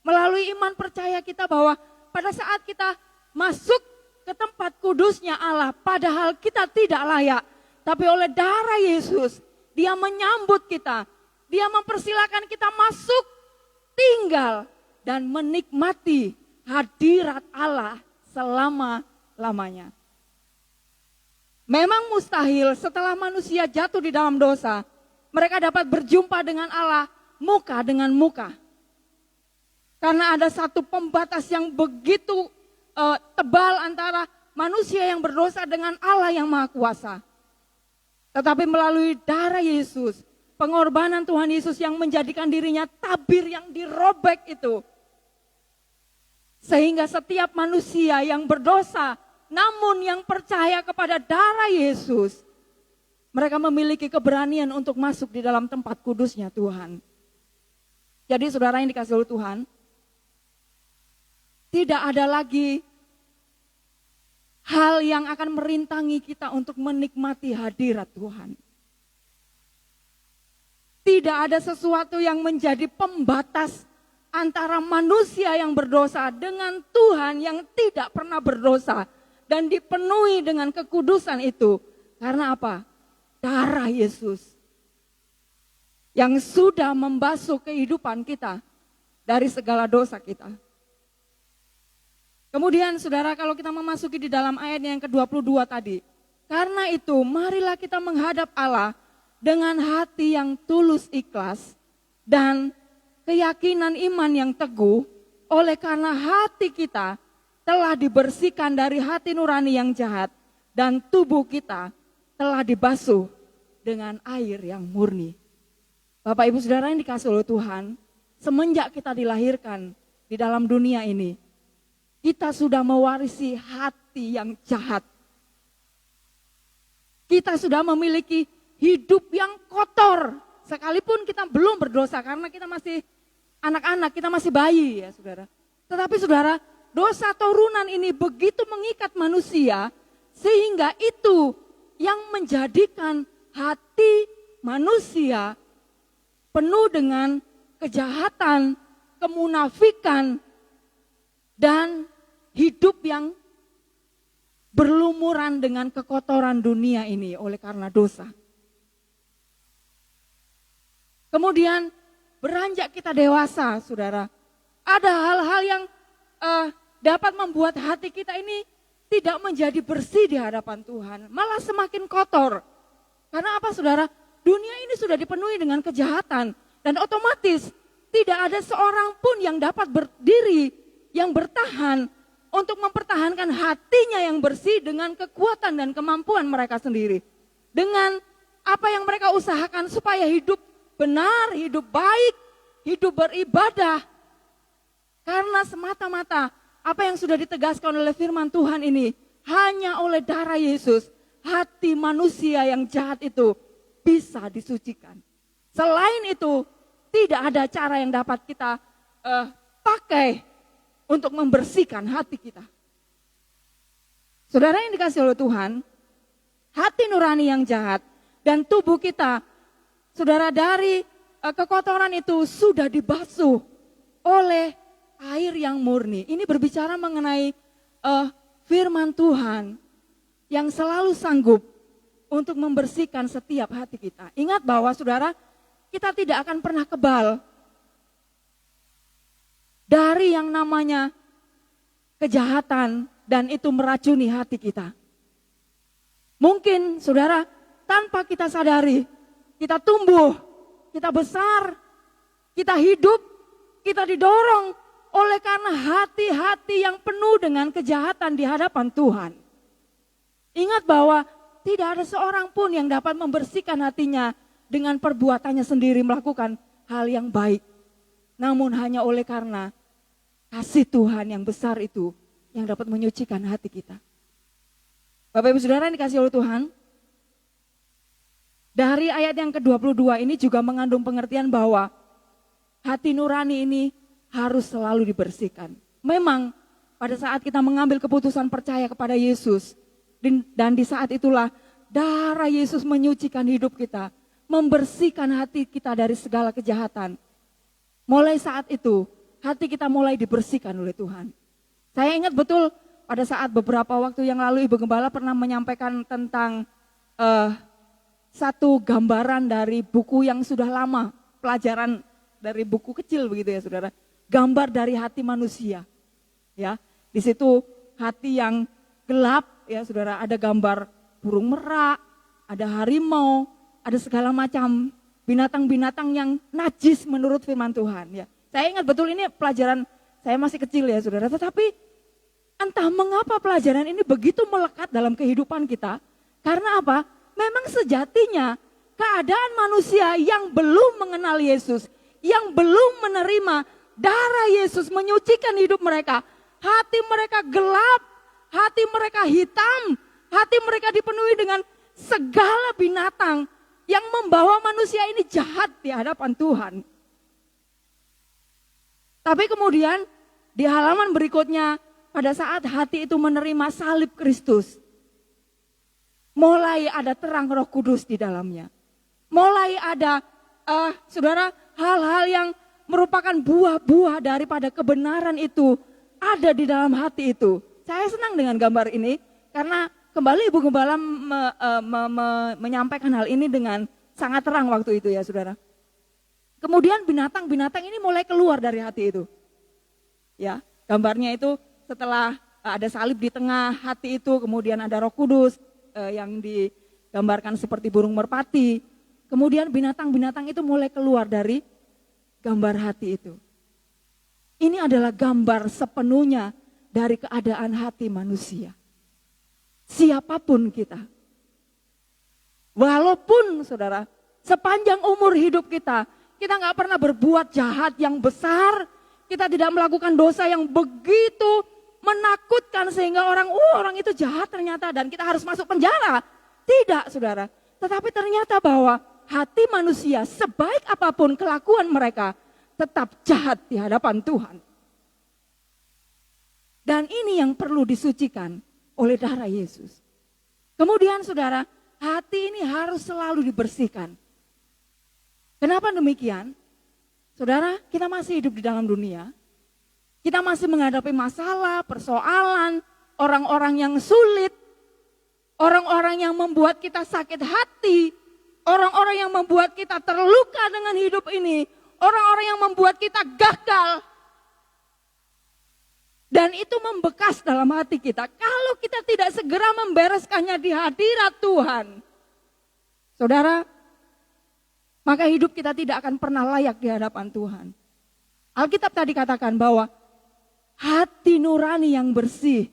Melalui iman percaya kita bahwa pada saat kita masuk ke tempat kudusnya Allah, padahal kita tidak layak, tapi oleh darah Yesus, dia menyambut kita. Dia mempersilakan kita masuk, tinggal, dan menikmati hadirat Allah selama-lamanya. Memang mustahil setelah manusia jatuh di dalam dosa, mereka dapat berjumpa dengan Allah muka dengan muka. Karena ada satu pembatas yang begitu tebal antara manusia yang berdosa dengan Allah yang Maha Kuasa. Tetapi melalui darah Yesus, pengorbanan Tuhan Yesus yang menjadikan dirinya tabir yang dirobek itu. Sehingga setiap manusia yang berdosa, namun yang percaya kepada darah Yesus, mereka memiliki keberanian untuk masuk di dalam tempat kudusnya Tuhan. Jadi saudara yang dikasihi oleh Tuhan, tidak ada lagi hal yang akan merintangi kita untuk menikmati hadirat Tuhan. Tidak ada sesuatu yang menjadi pembatas antara manusia yang berdosa dengan Tuhan yang tidak pernah berdosa dan dipenuhi dengan kekudusan itu. Karena apa? darah Yesus yang sudah membasuh kehidupan kita dari segala dosa kita. Kemudian saudara, kalau kita memasuki di dalam ayat yang ke-22 tadi, karena itu marilah kita menghadap Allah dengan hati yang tulus ikhlas dan keyakinan iman yang teguh, oleh karena hati kita telah dibersihkan dari hati nurani yang jahat dan tubuh kita telah dibasuh dengan air yang murni. Bapak Ibu Saudara yang dikasihi oleh Tuhan, semenjak kita dilahirkan di dalam dunia ini, kita sudah mewarisi hati yang jahat. Kita sudah memiliki hidup yang kotor, sekalipun kita belum berdosa karena kita masih anak-anak, kita masih bayi ya saudara. Tetapi saudara, dosa turunan ini begitu mengikat manusia, sehingga itu yang menjadikan hati manusia penuh dengan kejahatan, kemunafikan, dan hidup yang berlumuran dengan kekotoran dunia ini oleh karena dosa. Kemudian beranjak kita dewasa, saudara, ada hal-hal yang dapat membuat hati kita ini tidak menjadi bersih di hadapan Tuhan, malah semakin kotor. Karena apa saudara? Dunia ini sudah dipenuhi dengan kejahatan dan otomatis tidak ada seorang pun yang dapat berdiri, yang bertahan untuk mempertahankan hatinya yang bersih dengan kekuatan dan kemampuan mereka sendiri. Dengan apa yang mereka usahakan supaya hidup benar, hidup baik, hidup beribadah. Karena semata-mata apa yang sudah ditegaskan oleh firman Tuhan ini, hanya oleh darah Yesus, hati manusia yang jahat itu bisa disucikan. Selain itu, tidak ada cara yang dapat kita pakai untuk membersihkan hati kita. Saudara yang dikasihi oleh Tuhan, hati nurani yang jahat dan tubuh kita, saudara, dari kekotoran itu sudah dibasuh oleh air yang murni. Ini berbicara mengenai firman Tuhan yang selalu sanggup untuk membersihkan setiap hati kita. Ingat bahwa saudara, kita tidak akan pernah kebal dari yang namanya kejahatan dan itu meracuni hati kita. Mungkin saudara, tanpa kita sadari, kita tumbuh, kita besar, kita hidup, kita didorong oleh karena hati-hati yang penuh dengan kejahatan di hadapan Tuhan. Ingat bahwa tidak ada seorang pun yang dapat membersihkan hatinya dengan perbuatannya sendiri melakukan hal yang baik. Namun hanya oleh karena kasih Tuhan yang besar itu yang dapat menyucikan hati kita. Bapak Ibu Saudara yang dikasihi oleh Tuhan, dari ayat yang ke-22 ini juga mengandung pengertian bahwa hati nurani ini harus selalu dibersihkan. Memang pada saat kita mengambil keputusan percaya kepada Yesus, dan di saat itulah darah Yesus menyucikan hidup kita, membersihkan hati kita dari segala kejahatan. Mulai saat itu, hati kita mulai dibersihkan oleh Tuhan. Saya ingat betul pada saat beberapa waktu yang lalu Ibu Gembala pernah menyampaikan tentang satu gambaran dari buku yang sudah lama, pelajaran dari buku kecil begitu ya saudara. Gambar dari hati manusia. Ya, di situ hati yang gelap ya saudara, ada gambar burung merak, ada harimau, ada segala macam binatang-binatang yang najis menurut firman Tuhan ya. Saya ingat betul ini pelajaran saya masih kecil ya saudara, tetapi entah mengapa pelajaran ini begitu melekat dalam kehidupan kita. Karena apa? Memang sejatinya keadaan manusia yang belum mengenal Yesus, yang belum menerima darah Yesus menyucikan hidup mereka, hati mereka gelap, hati mereka hitam, hati mereka dipenuhi dengan segala binatang yang membawa manusia ini jahat di hadapan Tuhan. Tapi kemudian di halaman berikutnya, pada saat hati itu menerima salib Kristus, mulai ada terang Roh Kudus di dalamnya. Mulai ada saudara, hal-hal yang merupakan buah-buah daripada kebenaran itu ada di dalam hati itu. Saya senang dengan gambar ini karena kembali Ibu Gembala menyampaikan hal ini dengan sangat terang waktu itu ya saudara. Kemudian binatang-binatang ini mulai keluar dari hati itu. Ya, gambarnya itu setelah ada salib di tengah hati itu, kemudian ada Roh Kudus yang digambarkan seperti burung merpati. Kemudian binatang-binatang itu mulai keluar dari gambar hati itu. Ini adalah gambar sepenuhnya dari keadaan hati manusia. Siapapun kita. Walaupun saudara, sepanjang umur hidup kita nggak pernah berbuat jahat yang besar, kita tidak melakukan dosa yang begitu menakutkan sehingga orang itu jahat ternyata dan kita harus masuk penjara. Tidak saudara, tetapi ternyata bahwa hati manusia sebaik apapun kelakuan mereka tetap jahat di hadapan Tuhan. Dan ini yang perlu disucikan oleh darah Yesus. Kemudian saudara, hati ini harus selalu dibersihkan. Kenapa demikian? Saudara, kita masih hidup di dalam dunia. Kita masih menghadapi masalah, persoalan, orang-orang yang sulit, orang-orang yang membuat kita sakit hati, orang-orang yang membuat kita terluka dengan hidup ini, orang-orang yang membuat kita gagal. Dan itu membekas dalam hati kita. Kalau kita tidak segera membereskannya di hadirat Tuhan, saudara, maka hidup kita tidak akan pernah layak di hadapan Tuhan. Alkitab tadi katakan bahwa hati nurani yang bersih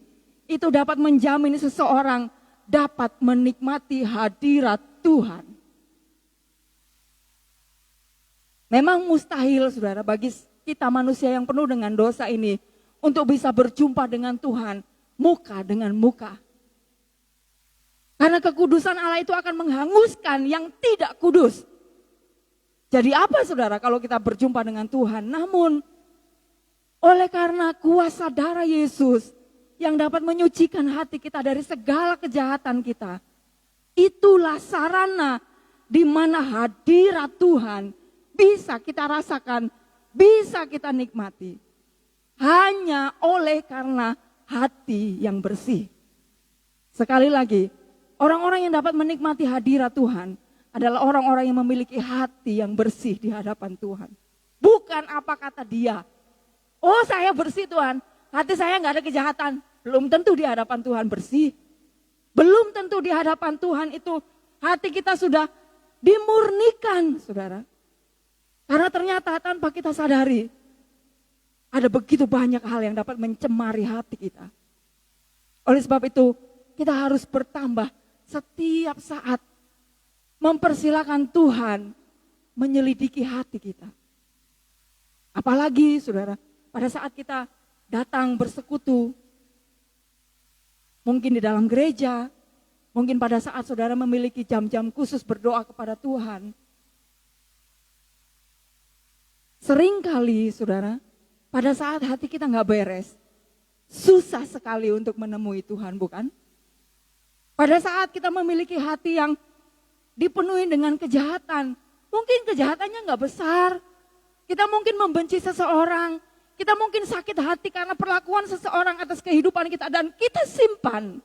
itu dapat menjamin seseorang dapat menikmati hadirat Tuhan. Memang mustahil saudara bagi kita manusia yang penuh dengan dosa ini untuk bisa berjumpa dengan Tuhan muka dengan muka. Karena kekudusan Allah itu akan menghanguskan yang tidak kudus. Jadi apa saudara kalau kita berjumpa dengan Tuhan? Namun oleh karena kuasa darah Yesus yang dapat menyucikan hati kita dari segala kejahatan kita. Itulah sarana di mana hadirat Tuhan bisa kita rasakan, bisa kita nikmati. Hanya oleh karena hati yang bersih. Sekali lagi, orang-orang yang dapat menikmati hadirat Tuhan adalah orang-orang yang memiliki hati yang bersih di hadapan Tuhan. Bukan apa kata dia. Oh saya bersih Tuhan, hati saya gak ada kejahatan. Belum tentu di hadapan Tuhan bersih. Belum tentu di hadapan Tuhan itu hati kita sudah dimurnikan saudara. Karena ternyata tanpa kita sadari, ada begitu banyak hal yang dapat mencemari hati kita. Oleh sebab itu, kita harus bertambah setiap saat mempersilakan Tuhan menyelidiki hati kita. Apalagi saudara, pada saat kita datang bersekutu, mungkin di dalam gereja, mungkin pada saat saudara memiliki jam-jam khusus berdoa kepada Tuhan. Seringkali saudara, pada saat hati kita gak beres, susah sekali untuk menemui Tuhan, bukan? Pada saat kita memiliki hati yang dipenuhi dengan kejahatan, mungkin kejahatannya gak besar. Kita mungkin membenci seseorang, kita mungkin sakit hati karena perlakuan seseorang atas kehidupan kita dan kita simpan.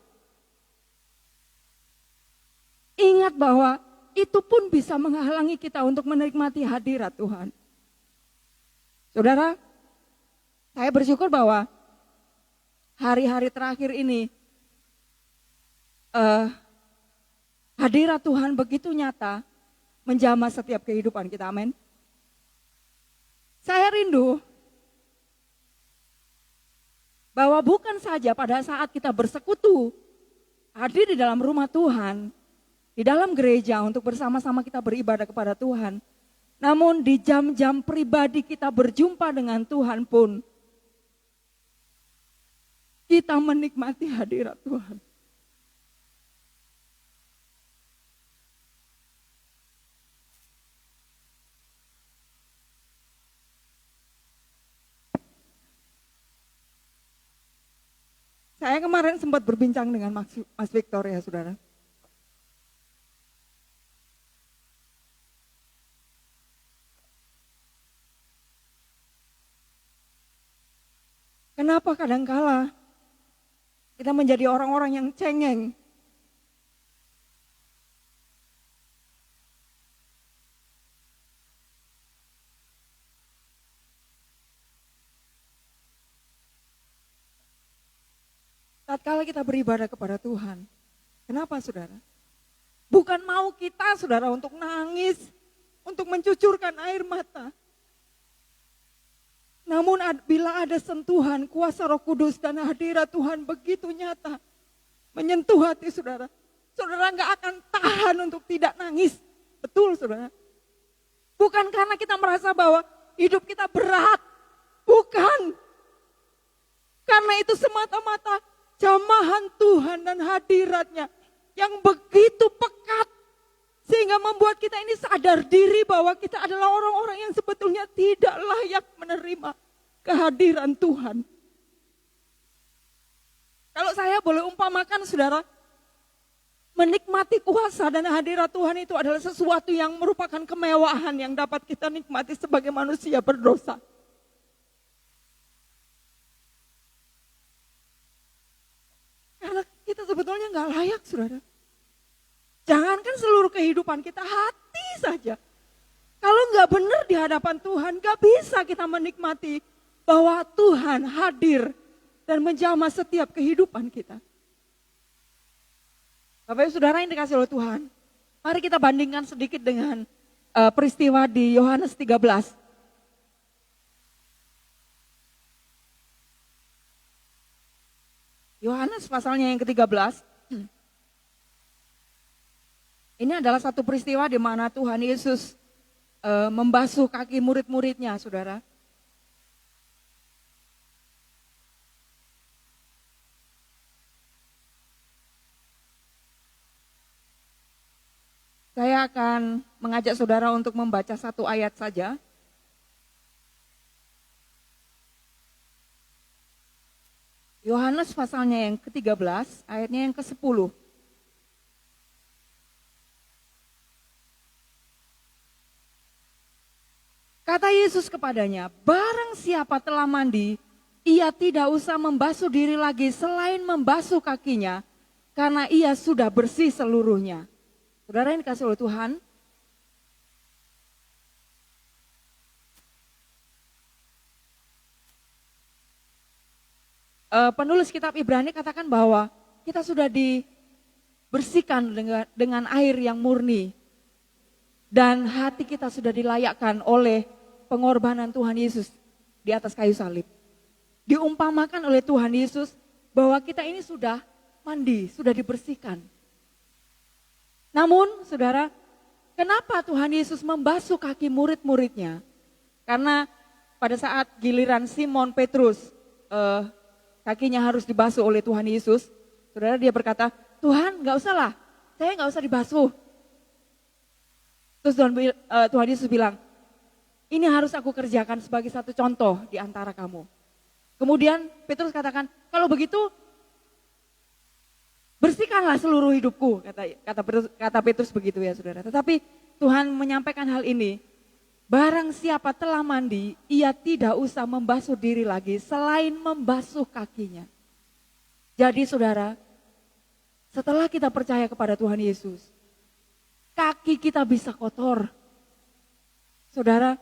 Ingat bahwa itu pun bisa menghalangi kita untuk menikmati hadirat Tuhan. Saudara, saya bersyukur bahwa hari-hari terakhir ini hadirat Tuhan begitu nyata menjamah setiap kehidupan kita, amin. Saya rindu bahwa bukan saja pada saat kita bersekutu, hadir di dalam rumah Tuhan, di dalam gereja untuk bersama-sama kita beribadah kepada Tuhan, namun di jam-jam pribadi kita berjumpa dengan Tuhan pun, kita menikmati hadirat Tuhan. Saya kemarin sempat berbincang dengan Mas Victor ya saudara. Kenapa kadangkala kita menjadi orang-orang yang cengeng tatkala kita beribadah kepada Tuhan. Kenapa saudara? Bukan mau kita saudara untuk nangis, untuk mencucurkan air mata. Namun bila ada sentuhan kuasa Roh Kudus dan hadirat Tuhan begitu nyata, menyentuh hati saudara, saudara nggak akan tahan untuk tidak nangis. Betul saudara. Bukan karena kita merasa bahwa hidup kita berat, bukan. Karena itu semata-mata jamahan Tuhan dan hadiratnya yang begitu pekat. Sehingga membuat kita ini sadar diri bahwa kita adalah orang-orang yang sebetulnya tidak layak menerima kehadiran Tuhan. Kalau saya boleh umpamakan saudara, menikmati kuasa dan hadirat Tuhan itu adalah sesuatu yang merupakan kemewahan yang dapat kita nikmati sebagai manusia berdosa. Karena kita sebetulnya nggak layak saudara. Jangankan seluruh kehidupan kita, hati saja. Kalau nggak benar di hadapan Tuhan, nggak bisa kita menikmati bahwa Tuhan hadir dan menjamah setiap kehidupan kita. Bapak Ibu Saudara yang dikasih oleh Tuhan, mari kita bandingkan sedikit dengan peristiwa di Yohanes 13. Yohanes pasalnya yang ke-13. Ini adalah satu peristiwa di mana Tuhan Yesus membasuh kaki murid-muridnya, saudara. Saya akan mengajak saudara untuk membaca satu ayat saja. Yohanes pasalnya yang ke-13, ayatnya yang ke-10. Kata Yesus kepadanya, barang siapa telah mandi, ia tidak usah membasuh diri lagi selain membasuh kakinya, karena ia sudah bersih seluruhnya. Saudara yang dikasih oleh Tuhan, penulis kitab Ibrani katakan bahwa kita sudah dibersihkan dengan air yang murni. Dan hati kita sudah dilayakkan oleh pengorbanan Tuhan Yesus di atas kayu salib. Diumpamakan oleh Tuhan Yesus bahwa kita ini sudah mandi, sudah dibersihkan. Namun saudara, kenapa Tuhan Yesus membasuh kaki murid-muridnya? Karena pada saat giliran Simon Petrus kakinya harus dibasuh oleh Tuhan Yesus, saudara dia berkata, Tuhan nggak usah lah, saya nggak usah dibasuh. Terus Tuhan Yesus bilang, ini harus aku kerjakan sebagai satu contoh di antara kamu. Kemudian Petrus katakan, kalau begitu bersihkanlah seluruh hidupku, kata Petrus begitu ya saudara. Tetapi Tuhan menyampaikan hal ini, barang siapa telah mandi, ia tidak usah membasuh diri lagi selain membasuh kakinya. Jadi saudara, setelah kita percaya kepada Tuhan Yesus, kaki kita bisa kotor. Saudara,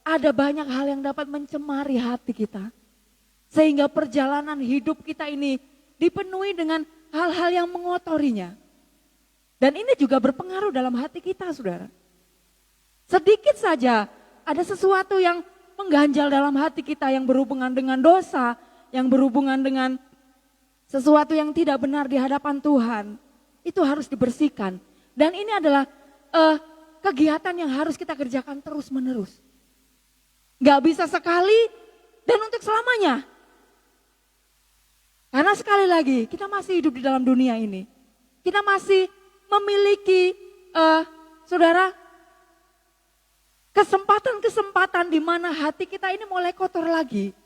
ada banyak hal yang dapat mencemari hati kita. Sehingga perjalanan hidup kita ini dipenuhi dengan hal-hal yang mengotorinya. Dan ini juga berpengaruh dalam hati kita, saudara. Sedikit saja ada sesuatu yang mengganjal dalam hati kita yang berhubungan dengan dosa, yang berhubungan dengan sesuatu yang tidak benar di hadapan Tuhan. Itu harus dibersihkan. Dan ini adalah kegiatan yang harus kita kerjakan terus menerus. Gak bisa sekali dan untuk selamanya. Karena sekali lagi kita masih hidup di dalam dunia ini. Kita masih memiliki saudara kesempatan-kesempatan di mana hati kita ini mulai kotor lagi.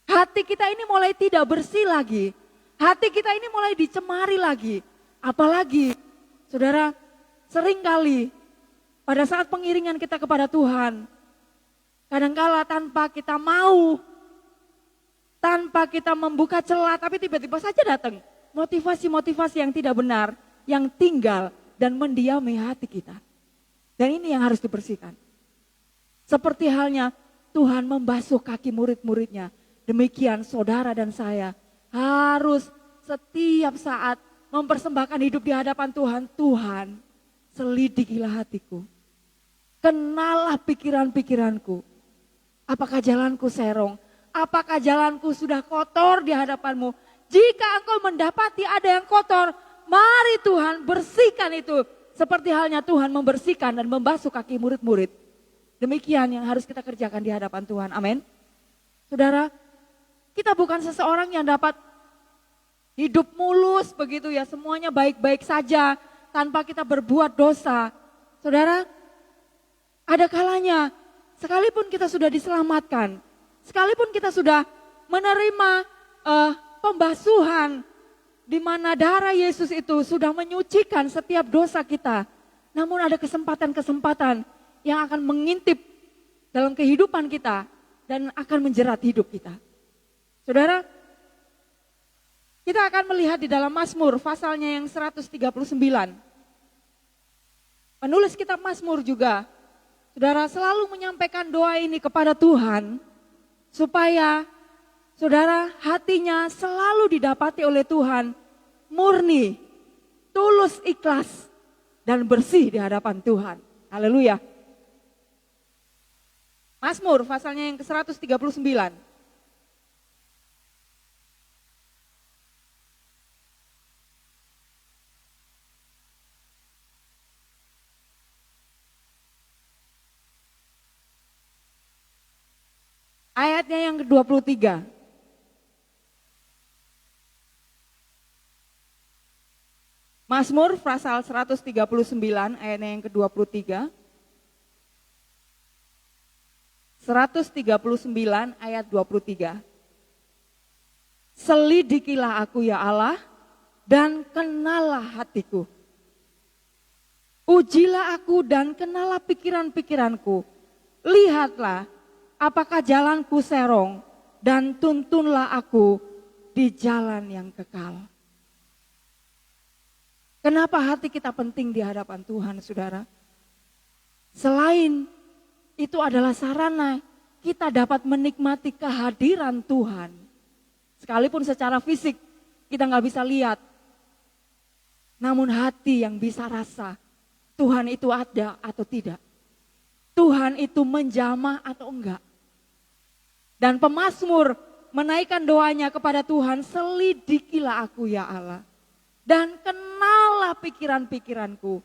Hati kita ini mulai tidak bersih lagi. Hati kita ini mulai dicemari lagi. Apalagi saudara, seringkali pada saat pengiringan kita kepada Tuhan, kadangkala tanpa kita mau, tanpa kita membuka celah, tapi tiba-tiba saja datang motivasi-motivasi yang tidak benar, yang tinggal dan mendiami hati kita. Dan ini yang harus dibersihkan. Seperti halnya Tuhan membasuh kaki murid-muridnya, demikian saudara dan saya harus setiap saat mempersembahkan hidup di hadapan Tuhan. Tuhan, selidikilah hatiku. Kenalah pikiran-pikiranku. Apakah jalanku serong? Apakah jalanku sudah kotor di hadapan-Mu? Jika engkau mendapati ada yang kotor, mari Tuhan bersihkan itu. Seperti halnya Tuhan membersihkan dan membasuh kaki murid-murid. Demikian yang harus kita kerjakan di hadapan Tuhan. Amin. Saudara, kita bukan seseorang yang dapat hidup mulus begitu ya. Semuanya baik-baik saja tanpa kita berbuat dosa. Saudara, ada kalanya sekalipun kita sudah diselamatkan, sekalipun kita sudah menerima pembasuhan di mana darah Yesus itu sudah menyucikan setiap dosa kita. Namun ada kesempatan-kesempatan yang akan mengintip dalam kehidupan kita dan akan menjerat hidup kita. Saudara, kita akan melihat di dalam Mazmur pasalnya yang 139. Penulis kitab Mazmur juga, saudara, selalu menyampaikan doa ini kepada Tuhan supaya saudara hatinya selalu didapati oleh Tuhan murni, tulus, ikhlas dan bersih di hadapan Tuhan. Haleluya. Mazmur pasalnya yang ke-139. Ayatnya yang ke-23. Mazmur pasal 139 ayatnya yang ke-23. 139 ayat 23. Selidikilah aku ya Allah dan kenalah hatiku. Ujilah aku dan kenalah pikiran-pikiranku. Lihatlah apakah jalanku serong dan tuntunlah aku di jalan yang kekal. Kenapa hati kita penting di hadapan Tuhan, saudara? Selain itu adalah sarana kita dapat menikmati kehadiran Tuhan. Sekalipun secara fisik kita nggak bisa lihat. Namun hati yang bisa rasa Tuhan itu ada atau tidak. Tuhan itu menjamah atau enggak. Dan pemazmur menaikkan doanya kepada Tuhan, selidikilah aku ya Allah. Dan kenalah pikiran-pikiranku.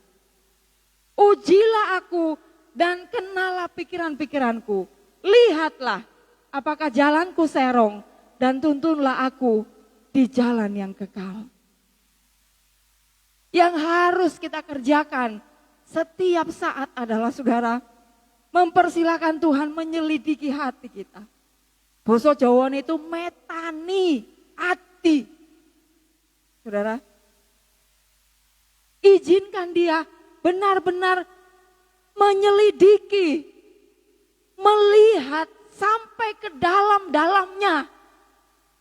Ujilah aku dan kenalah pikiran-pikiranku. Lihatlah apakah jalanku serong dan tuntunlah aku di jalan yang kekal. Yang harus kita kerjakan setiap saat adalah saudara, mempersilahkan Tuhan menyelidiki hati kita. Basa Jawa itu metani hati. Saudara, izinkan dia benar-benar menyelidiki, melihat sampai ke dalam-dalamnya.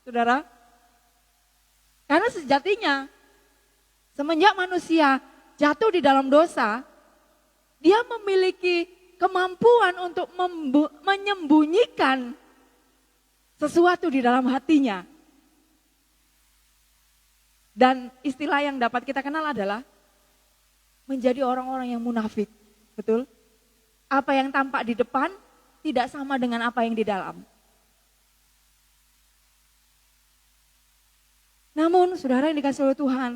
Saudara, karena sejatinya semenjak manusia jatuh di dalam dosa, dia memiliki kemampuan untuk menyembunyikan sesuatu di dalam hatinya. Dan istilah yang dapat kita kenal adalah menjadi orang-orang yang munafik. Betul? Apa yang tampak di depan tidak sama dengan apa yang di dalam. Namun saudara yang dikasih oleh Tuhan,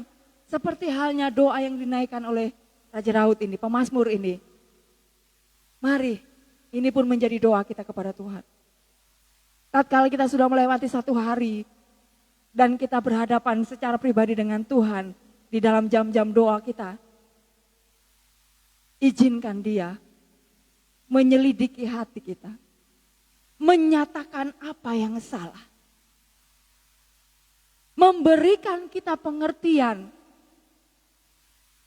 seperti halnya doa yang dinaikkan oleh Raja Daud ini, pemazmur ini. Mari, ini pun menjadi doa kita kepada Tuhan. Tatkala kita sudah melewati satu hari dan kita berhadapan secara pribadi dengan Tuhan di dalam jam-jam doa kita, izinkan Dia menyelidiki hati kita, menyatakan apa yang salah, memberikan kita pengertian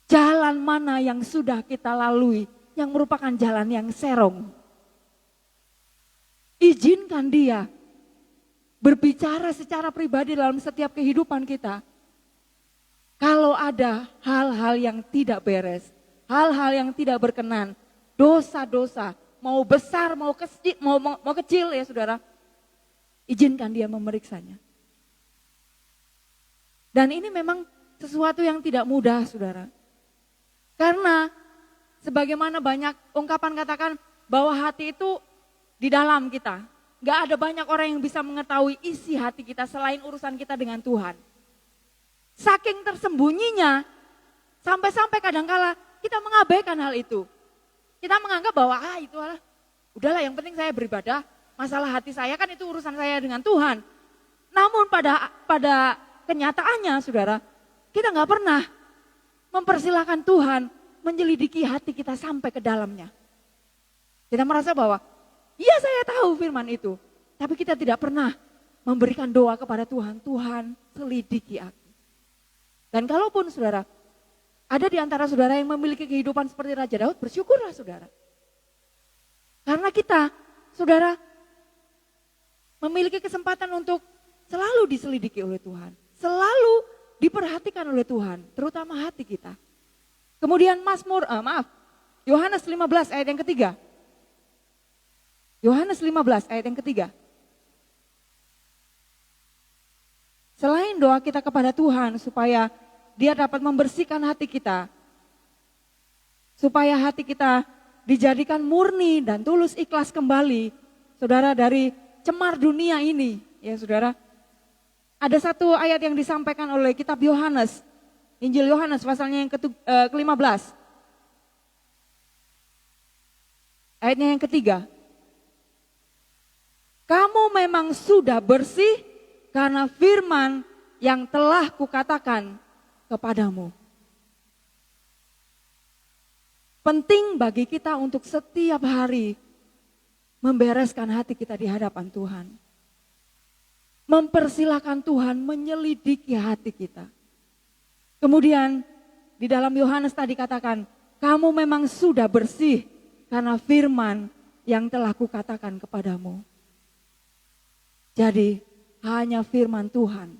jalan mana yang sudah kita lalui, yang merupakan jalan yang serong. Izinkan Dia berbicara secara pribadi dalam setiap kehidupan kita. Kalau ada hal-hal yang tidak beres, hal-hal yang tidak berkenan, dosa-dosa, mau besar, mau kecil ya saudara, izinkan Dia memeriksanya. Dan ini memang sesuatu yang tidak mudah, saudara. Karena sebagaimana banyak ungkapan katakan bahwa hati itu di dalam kita. Gak ada banyak orang yang bisa mengetahui isi hati kita selain urusan kita dengan Tuhan. Saking tersembunyinya, sampai-sampai kadangkala kita mengabaikan hal itu. Kita menganggap bahwa itu udahlah yang penting saya beribadah, masalah hati saya kan itu urusan saya dengan Tuhan. Namun pada kenyataannya saudara, kita gak pernah mempersilahkan Tuhan menyelidiki hati kita sampai ke dalamnya. Kita merasa bahwa, iya saya tahu firman itu, tapi kita tidak pernah memberikan doa kepada Tuhan, Tuhan selidiki aku. Dan kalaupun saudara, ada di antara saudara yang memiliki kehidupan seperti Raja Daud, bersyukurlah saudara. Karena kita, saudara, memiliki kesempatan untuk selalu diselidiki oleh Tuhan. Selalu diperhatikan oleh Tuhan, terutama hati kita. Kemudian Yohanes 15 ayat yang ketiga. Yohanes 15 ayat yang ketiga. Selain doa kita kepada Tuhan supaya Dia dapat membersihkan hati kita, supaya hati kita dijadikan murni dan tulus ikhlas kembali, saudara, dari cemar dunia ini, ya saudara. Ada satu ayat yang disampaikan oleh kitab Yohanes, Injil Yohanes pasalnya yang ke-15. Ayatnya yang ketiga. Kamu memang sudah bersih karena firman yang telah kukatakan kepadamu. Penting bagi kita untuk setiap hari membereskan hati kita di hadapan Tuhan. Mempersilahkan Tuhan menyelidiki hati kita. Kemudian di dalam Yohanes tadi katakan, kamu memang sudah bersih karena firman yang telah kukatakan kepadamu. Jadi hanya firman Tuhan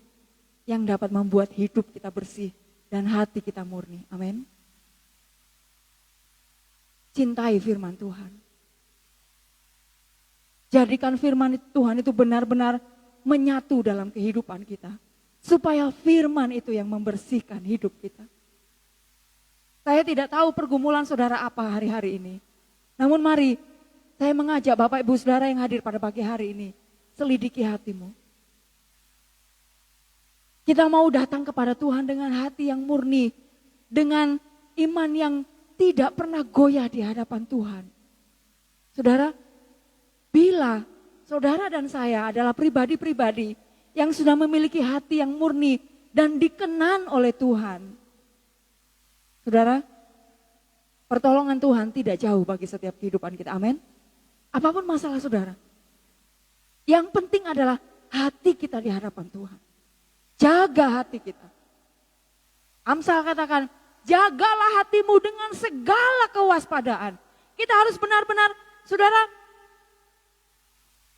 yang dapat membuat hidup kita bersih dan hati kita murni. Amin. Cintai firman Tuhan. Jadikan firman Tuhan itu benar-benar menyatu dalam kehidupan kita. Supaya firman itu yang membersihkan hidup kita. Saya tidak tahu pergumulan saudara apa hari-hari ini. Namun mari saya mengajak Bapak Ibu Saudara yang hadir pada pagi hari ini. Selidiki hatimu. Kita mau datang kepada Tuhan dengan hati yang murni. Dengan iman yang tidak pernah goyah di hadapan Tuhan. Saudara, bila saudara dan saya adalah pribadi-pribadi yang sudah memiliki hati yang murni dan dikenan oleh Tuhan. Saudara, pertolongan Tuhan tidak jauh bagi setiap kehidupan kita. Amin. Apapun masalah saudara. Yang penting adalah hati kita di hadapan Tuhan. Jaga hati kita. Amsal katakan, jagalah hatimu dengan segala kewaspadaan. Kita harus benar-benar, saudara,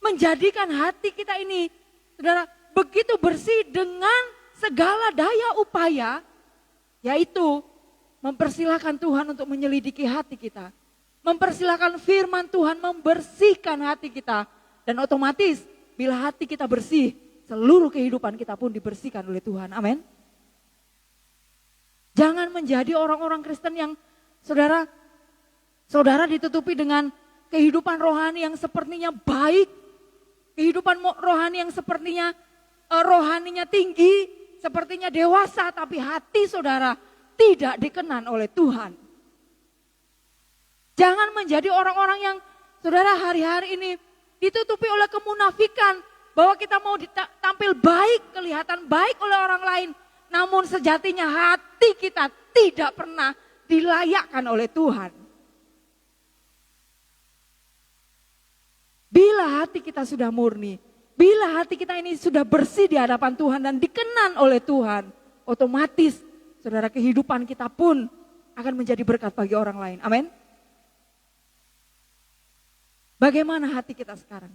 menjadikan hati kita ini, saudara, begitu bersih dengan segala daya upaya, yaitu mempersilahkan Tuhan untuk menyelidiki hati kita. Mempersilahkan firman Tuhan membersihkan hati kita. Dan otomatis bila hati kita bersih, seluruh kehidupan kita pun dibersihkan oleh Tuhan. Amin. Jangan menjadi orang-orang Kristen yang saudara ditutupi dengan kehidupan rohani yang sepertinya baik. Kehidupan rohani yang sepertinya rohaninya tinggi, sepertinya dewasa, tapi hati saudara tidak dikenan oleh Tuhan. Jangan menjadi orang-orang yang saudara hari-hari ini ditutupi oleh kemunafikan, bahwa kita mau tampil baik, kelihatan baik oleh orang lain, namun sejatinya hati kita tidak pernah dilayakkan oleh Tuhan. Bila hati kita sudah murni, bila hati kita ini sudah bersih di hadapan Tuhan dan dikenan oleh Tuhan, otomatis saudara kehidupan kita pun akan menjadi berkat bagi orang lain. Amin. Bagaimana hati kita sekarang?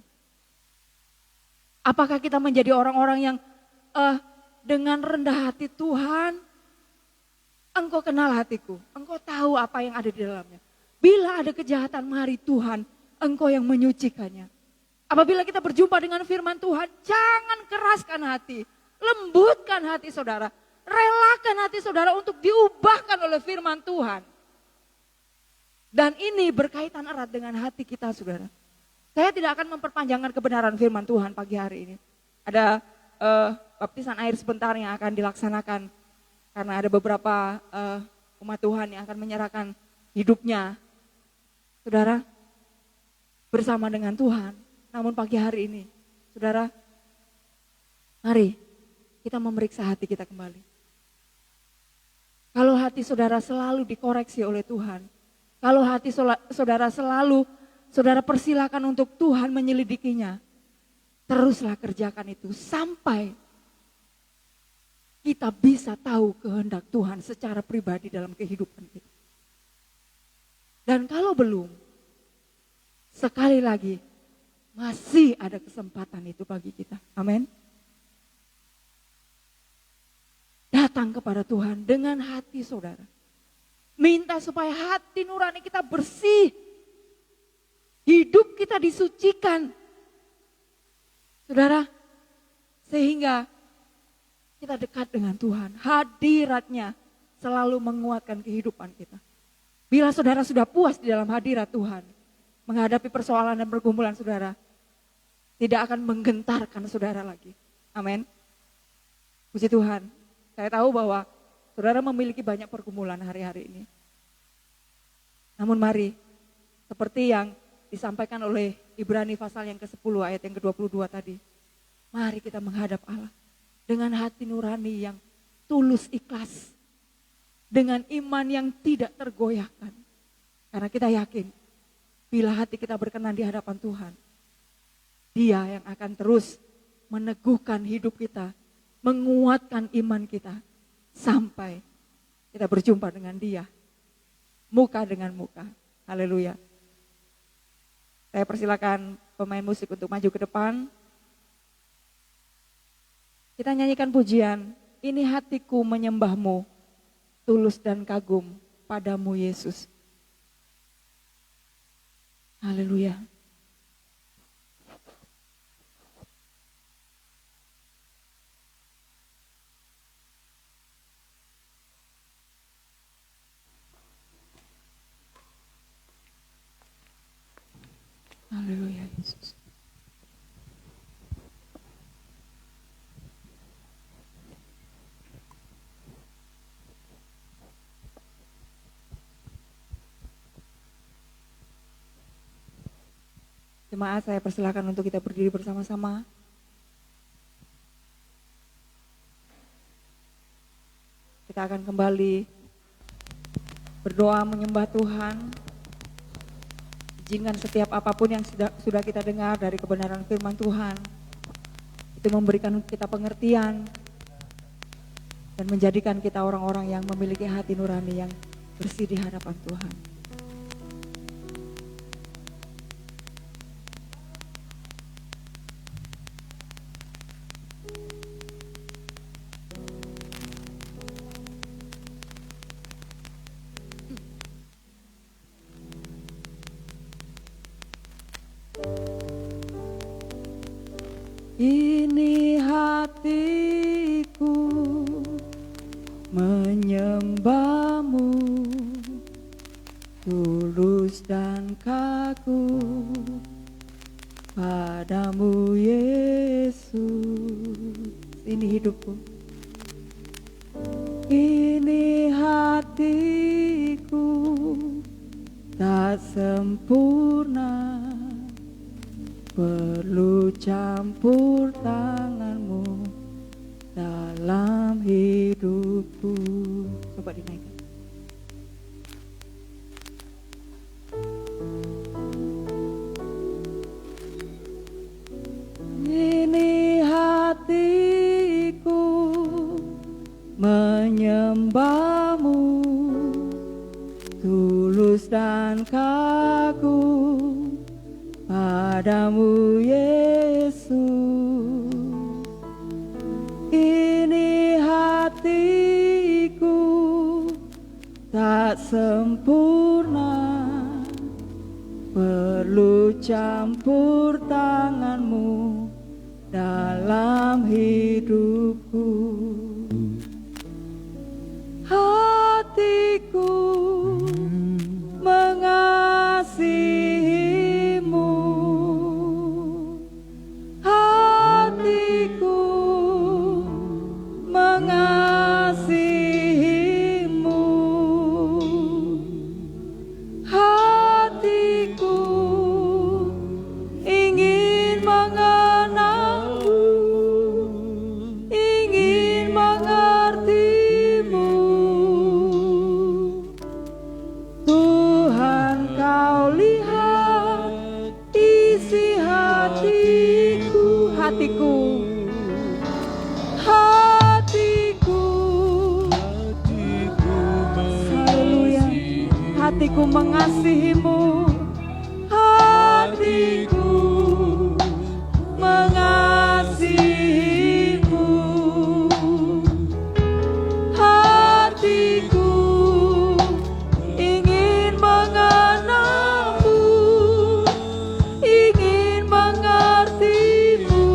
Apakah kita menjadi orang-orang yang dengan rendah hati, Tuhan, Engkau kenal hatiku, Engkau tahu apa yang ada di dalamnya. Bila ada kejahatan, mari Tuhan, Engkau yang menyucikannya. Apabila kita berjumpa dengan firman Tuhan, jangan keraskan hati, lembutkan hati saudara. Relakan hati saudara untuk diubahkan oleh firman Tuhan. Dan ini berkaitan erat dengan hati kita, saudara. Saya tidak akan memperpanjangkan kebenaran firman Tuhan pagi hari ini. Ada baptisan air sebentar yang akan dilaksanakan. Karena ada beberapa umat Tuhan yang akan menyerahkan hidupnya, saudara, bersama dengan Tuhan. Namun pagi hari ini, saudara, mari kita memeriksa hati kita kembali. Kalau hati saudara selalu dikoreksi oleh Tuhan, kalau hati saudara selalu, saudara persilakan untuk Tuhan menyelidikinya, teruslah kerjakan itu sampai kita bisa tahu kehendak Tuhan secara pribadi dalam kehidupan kita. Dan kalau belum, sekali lagi masih ada kesempatan itu bagi kita. Amin. Datang kepada Tuhan dengan hati saudara. Minta supaya hati nurani kita bersih. Hidup kita disucikan. Saudara, sehingga kita dekat dengan Tuhan. Hadiratnya selalu menguatkan kehidupan kita. Bila saudara sudah puas di dalam hadirat Tuhan, menghadapi persoalan dan pergumulan saudara, tidak akan menggentarkan saudara lagi. Amin. Puji Tuhan. Saya tahu bahwa saudara memiliki banyak pergumulan hari-hari ini. Namun mari, seperti yang disampaikan oleh Ibrani pasal yang ke-10 ayat yang ke-22 tadi. Mari kita menghadap Allah dengan hati nurani yang tulus ikhlas. Dengan iman yang tidak tergoyahkan. Karena kita yakin, bila hati kita berkenan di hadapan Tuhan, Dia yang akan terus meneguhkan hidup kita, menguatkan iman kita, sampai kita berjumpa dengan Dia, muka dengan muka. Haleluya. Saya persilakan pemain musik untuk maju ke depan. Kita nyanyikan pujian, ini hatiku menyembahmu, tulus dan kagum padamu Yesus. Haleluya. Haleluya Yesus. Jemaat, saya persilakan untuk kita berdiri bersama-sama. Kita akan kembali berdoa menyembah Tuhan. Izinkan setiap apapun yang sudah kita dengar dari kebenaran firman Tuhan, itu memberikan kita pengertian dan menjadikan kita orang-orang yang memiliki hati nurani yang bersih di hadapan Tuhan. Ini hatiku menyembahmu, tulus dan kagum padamu Yesus. Ini hidupku. Ini hatiku tak sempurna, perlu campur tanganmu dalam hidupku. Coba dinaikkan. Ini hatiku menyembahmu, tulus dan kagum padamu Yesus. Ini hatiku tak sempurna, perlu campur tanganmu dalam hidupku. hatiku. Hatiku, haleluya, hatiku mengasihimu. Hatiku mengasihimu. Hatiku ingin mengenalmu, ingin mengertimu.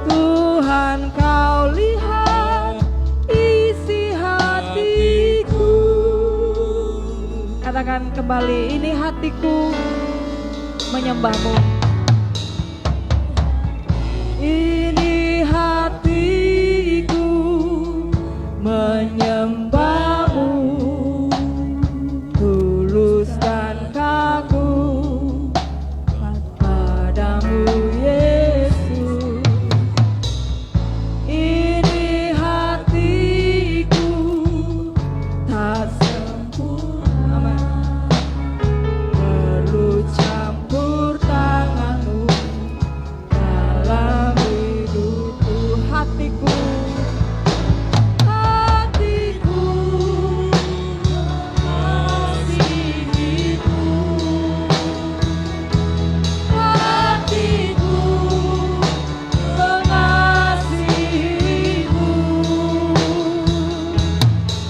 Tuhan, kau lihat isi hatiku. Katakan kembali, ini hatiku menyembahmu. Ini hatiku menyembahmu, tulus dan kagum padamu Yesus. Ini hatiku tak sempurna, perlu campur tanganmu dalam hidupku. Hatiku, hatiku mengasihimu. Hatiku mengasihimu.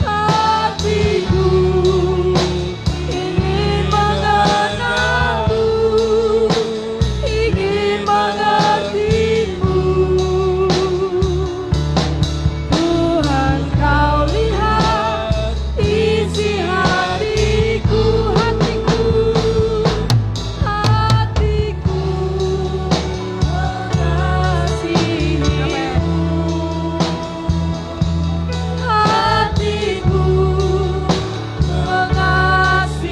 Hatiku ingin mengenalmu, ingin mengertimu. Tuhan, kau lihat isi hatiku. Hatiku, hatiku mengasihimu. Hatiku mengasihimu.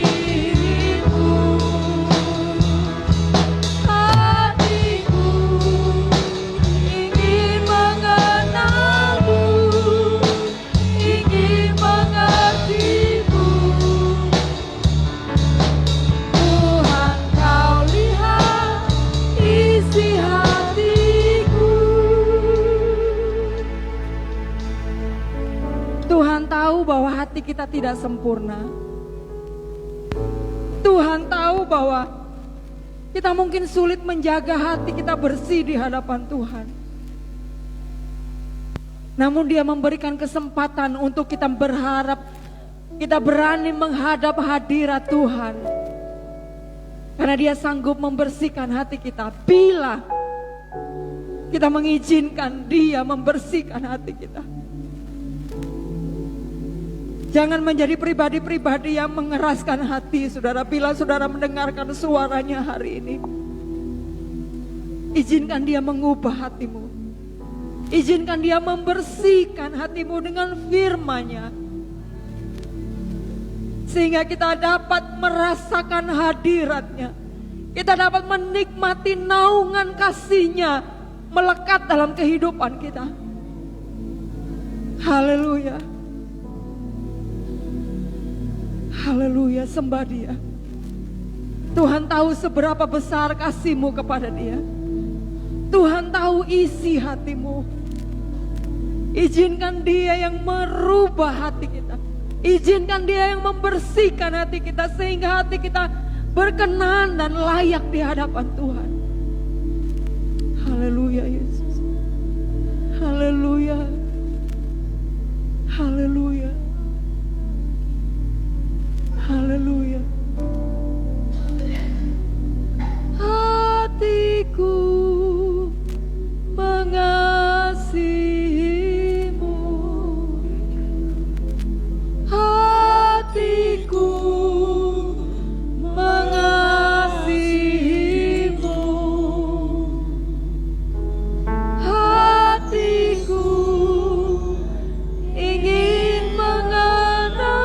Hatiku ingin mengenalmu, ingin mengertimu. Tuhan, kau lihat isi hatiku. Tuhan tahu bahwa hati kita tidak sempurna. Tuhan tahu bahwa kita mungkin sulit menjaga hati kita bersih di hadapan Tuhan. Namun Dia memberikan kesempatan untuk kita berharap, kita berani menghadap hadirat Tuhan. Karena Dia sanggup membersihkan hati kita bila kita mengizinkan Dia membersihkan hati kita. Jangan menjadi pribadi-pribadi yang mengeraskan hati, saudara. Bila saudara mendengarkan suaranya hari ini, izinkan Dia mengubah hatimu. Izinkan Dia membersihkan hatimu dengan firman-Nya, sehingga kita dapat merasakan hadirat-Nya. Kita dapat menikmati naungan kasih-Nya melekat dalam kehidupan kita. Haleluya. Haleluya, sembah Dia. Tuhan tahu seberapa besar kasih-Mu kepada Dia. Tuhan tahu isi hatimu. Izinkan Dia yang merubah hati kita. Izinkan Dia yang membersihkan hati kita, sehingga hati kita berkenan dan layak di hadapan Tuhan. Haleluya Yesus. Haleluya. Haleluya. Haleluya. Hatiku mengasihimu. Hatiku mengasihimu. Hatiku ingin mengenalmu,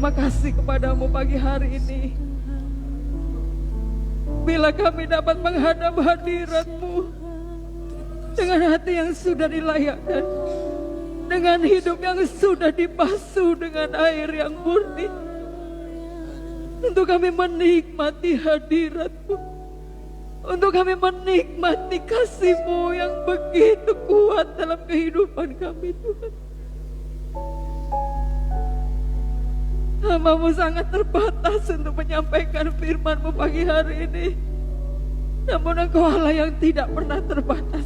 berterima kasih kepadamu pagi hari ini. Bila kami dapat menghadap hadirat-Mu dengan hati yang sudah dilayakkan, dengan hidup yang sudah dibasuh dengan air yang murni, untuk kami menikmati hadirat-Mu, untuk kami menikmati kasih-Mu yang begitu kuat dalam kehidupan kami, Tuhan. Hamba-Mu sangat terbatas untuk menyampaikan firman-Mu pagi hari ini. Namun Engkau Allah yang tidak pernah terbatas.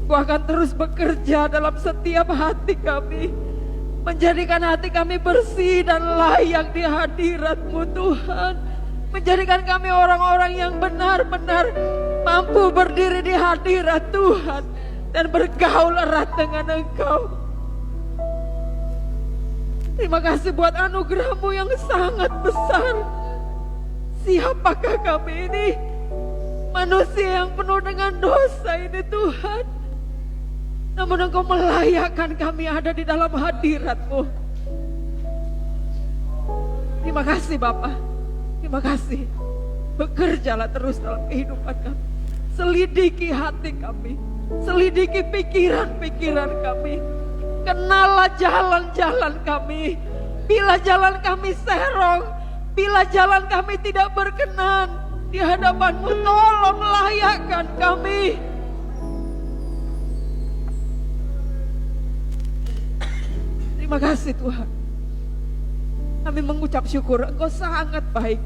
Engkau akan terus bekerja dalam setiap hati kami, menjadikan hati kami bersih dan layak di hadirat-Mu, Tuhan. Menjadikan kami orang-orang yang benar-benar mampu berdiri di hadirat Tuhan dan bergaul erat dengan Engkau. Terima kasih buat anugerah-Mu yang sangat besar. Siapakah kami ini? Manusia yang penuh dengan dosa ini, Tuhan. Namun Engkau melayakkan kami ada di dalam hadirat-Mu. Terima kasih Bapa. Terima kasih. Bekerjalah terus dalam kehidupan kami. Selidiki hati kami. Selidiki pikiran-pikiran kami. Kenallah jalan-jalan kami. Bila jalan kami serong, bila jalan kami tidak berkenan di hadapan-Mu, tolong layakkan kami. Terima kasih Tuhan. Kami mengucap syukur, Engkau sangat baik.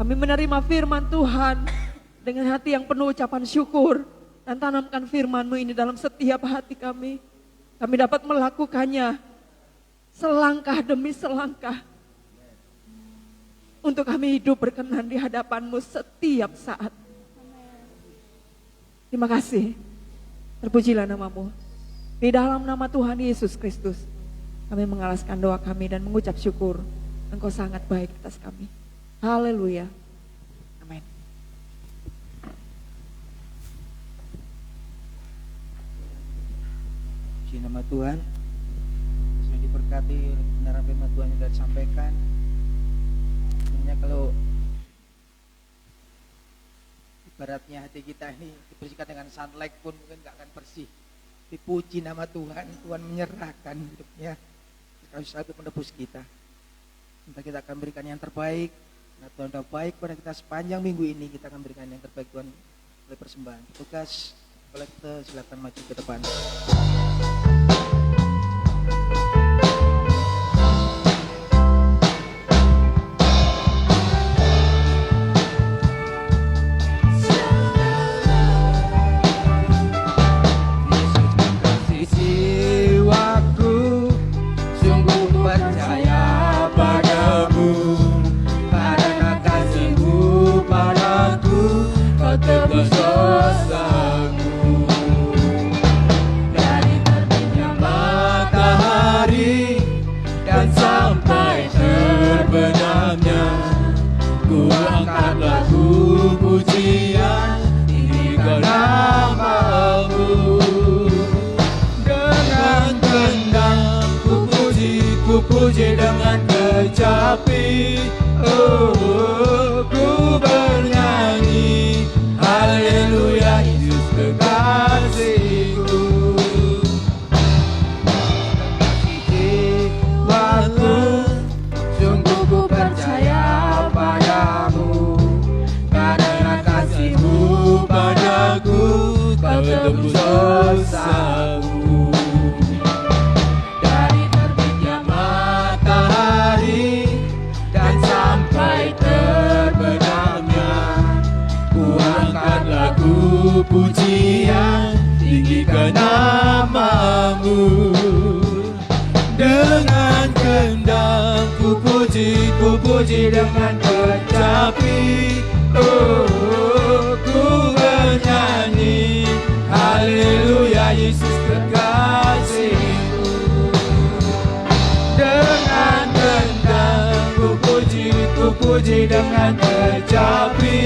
Kami menerima firman Tuhan dengan hati yang penuh ucapan syukur. Dan tanamkan firman-Mu ini dalam setiap hati kami. Kami dapat melakukannya selangkah demi selangkah. Untuk kami hidup berkenan di hadapan-Mu setiap saat. Terima kasih. Terpujilah nama-Mu. Di dalam nama Tuhan Yesus Kristus, kami mengalaskan doa kami dan mengucap syukur. Engkau sangat baik atas kami. Haleluya. Amin.
Puji nama Tuhan. Sudah diberkati oleh kebenaran firman Tuhan yang sudah disampaikan. Sebenarnya kalau ibaratnya hati kita ini dibersihkan dengan sunlight pun mungkin gak akan bersih. Dipuji nama Tuhan, Tuhan menyerahkan hidupnya sekali satu menebus kita. Entah kita akan berikan yang terbaik. Nah, Tuhan sudah baik pada kita sepanjang minggu ini, kita akan berikan yang terbaik Tuhan oleh persembahan. Tugas kolektor silakan maju ke depan.
Puji dengan kecapi, oh, ku bernyanyi, haleluya Yesus kekasihku. Jiwaku, sungguh ku percaya padamu, karena kasih-Mu padaku, kau tebus dosaku. Pujian tinggikan nama-Mu, dengan kendang ku puji dengan kecapi, oh, ku bernyanyi, haleluya Yesus kekasihku. Dengan kendang ku puji dengan kecapi,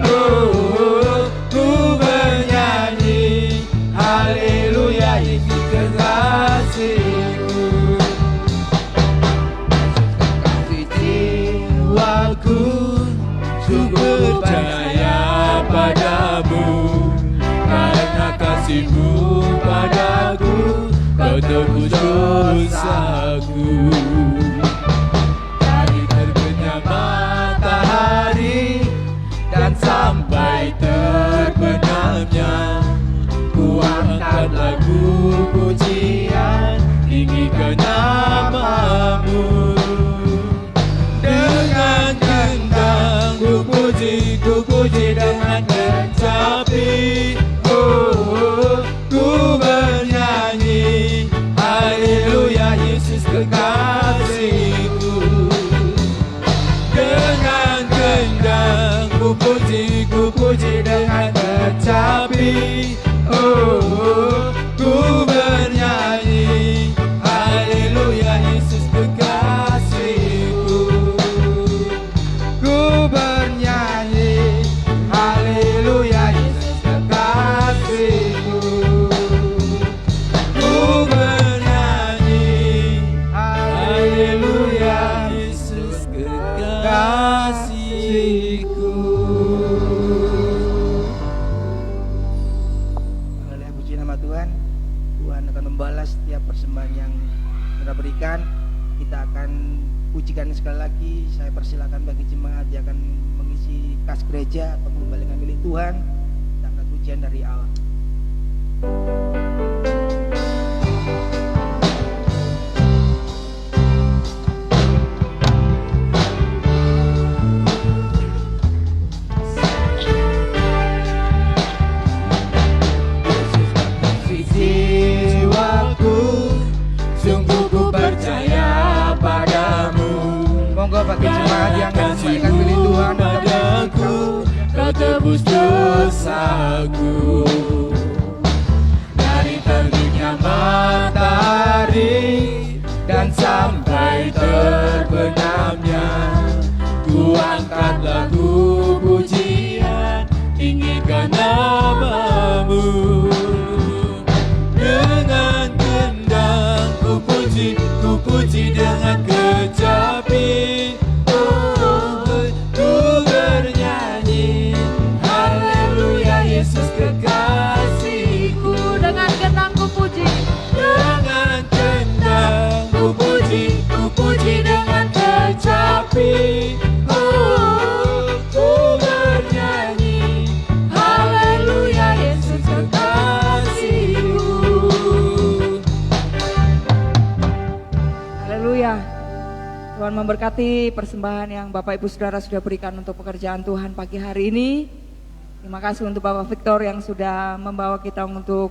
oh, ku bernyanyi, haleluya Yesus kekasihku. percaya padamu, karena kasih-Mu padaku, Kau tebus dosaku. Dari terbitnya matahari dan sampai terbenamnya, ku angkat lagu pujian tinggikan nama-Mu. Dengan gendang ku puji dengan kecapi. Oh, ku bernyanyi, haleluya Yesus kekasihku. Dengan gendang ku puji dengan kecapi. Oh, ku bernyanyi, haleluya Yesus kekasihku. Ku bernyanyi, haleluya Yesus kekasihku. Ku bernyanyi, haleluya Yesus kekasihku.
Haleluya, puji nama Tuhan. Tuhan akan membalas setiap persembahan yang Saudara berikan. Kita akan pujikan sekali lagi. Saya persilakan bagi jemaat yang akan mengisi kas gereja atau mengembalikan milik Tuhan. Kita angkat pujian dari Allah.
Jiwaku, sungguh ku percaya padamu.
Monggo bagi jemaat yang akan mengembalikan milik Tuhan.
Padaku, Kau tebus dosaku. Dari terbitnya matahari dan sampai terbenamnya, ku angkat lagu pujian tinggikan nama-Mu. Dengan gendang ku puji dengan kecapi. Oh, ku bernyanyi, haleluya Yesus kekasihku.
Dengan gendang ku puji.
Dengan gendang ku puji dengan kecapi. Oh, ku bernyanyi, haleluya Yesus kekasihku.
Haleluya. Tuhan memberkati persembahan yang Bapak Ibu Saudara sudah berikan untuk pekerjaan Tuhan pagi hari ini. Terima kasih untuk Bapak Victor yang sudah membawa kita untuk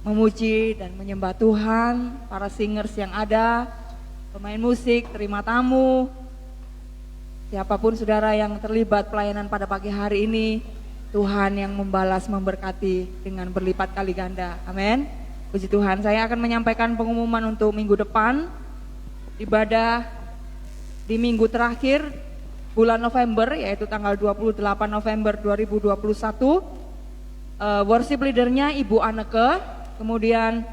memuji dan menyembah Tuhan. Para singers yang ada, pemain musik, terima tamu, siapapun saudara yang terlibat pelayanan pada pagi hari ini, Tuhan yang membalas memberkati dengan berlipat kali ganda. Amin. Puji Tuhan. Saya akan menyampaikan pengumuman untuk minggu depan. Ibadah di minggu terakhir bulan November, yaitu tanggal 28 November 2021. Worship leadernya Ibu Anneke, kemudian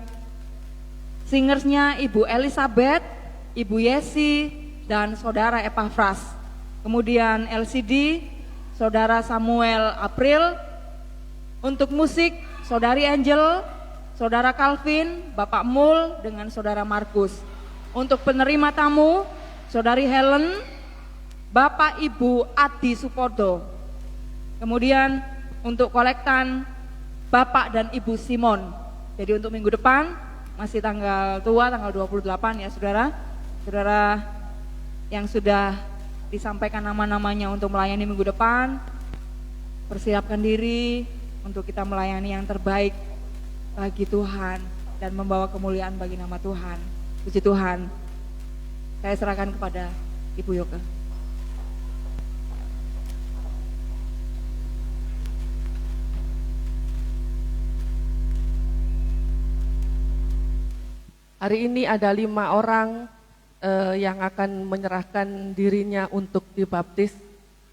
singersnya Ibu Elizabeth, Ibu Yesi, dan Saudara Epafras. Kemudian LCD, Saudara Samuel April. Untuk musik, Saudari Angel, Saudara Calvin, Bapak Mul, dengan Saudara Markus. Untuk penerima tamu, Saudari Helen, Bapak Ibu Adi Supodo. Kemudian untuk kolektan, Bapak dan Ibu Simon. Jadi untuk minggu depan, masih tanggal tua, tanggal 28 ya saudara. Saudara yang sudah disampaikan nama-namanya untuk melayani minggu depan, persiapkan diri untuk kita melayani yang terbaik bagi Tuhan dan membawa kemuliaan bagi nama Tuhan. Puji Tuhan. Saya serahkan kepada Ibu Yoke.
Hari ini ada 5 orang yang akan menyerahkan dirinya untuk dibaptis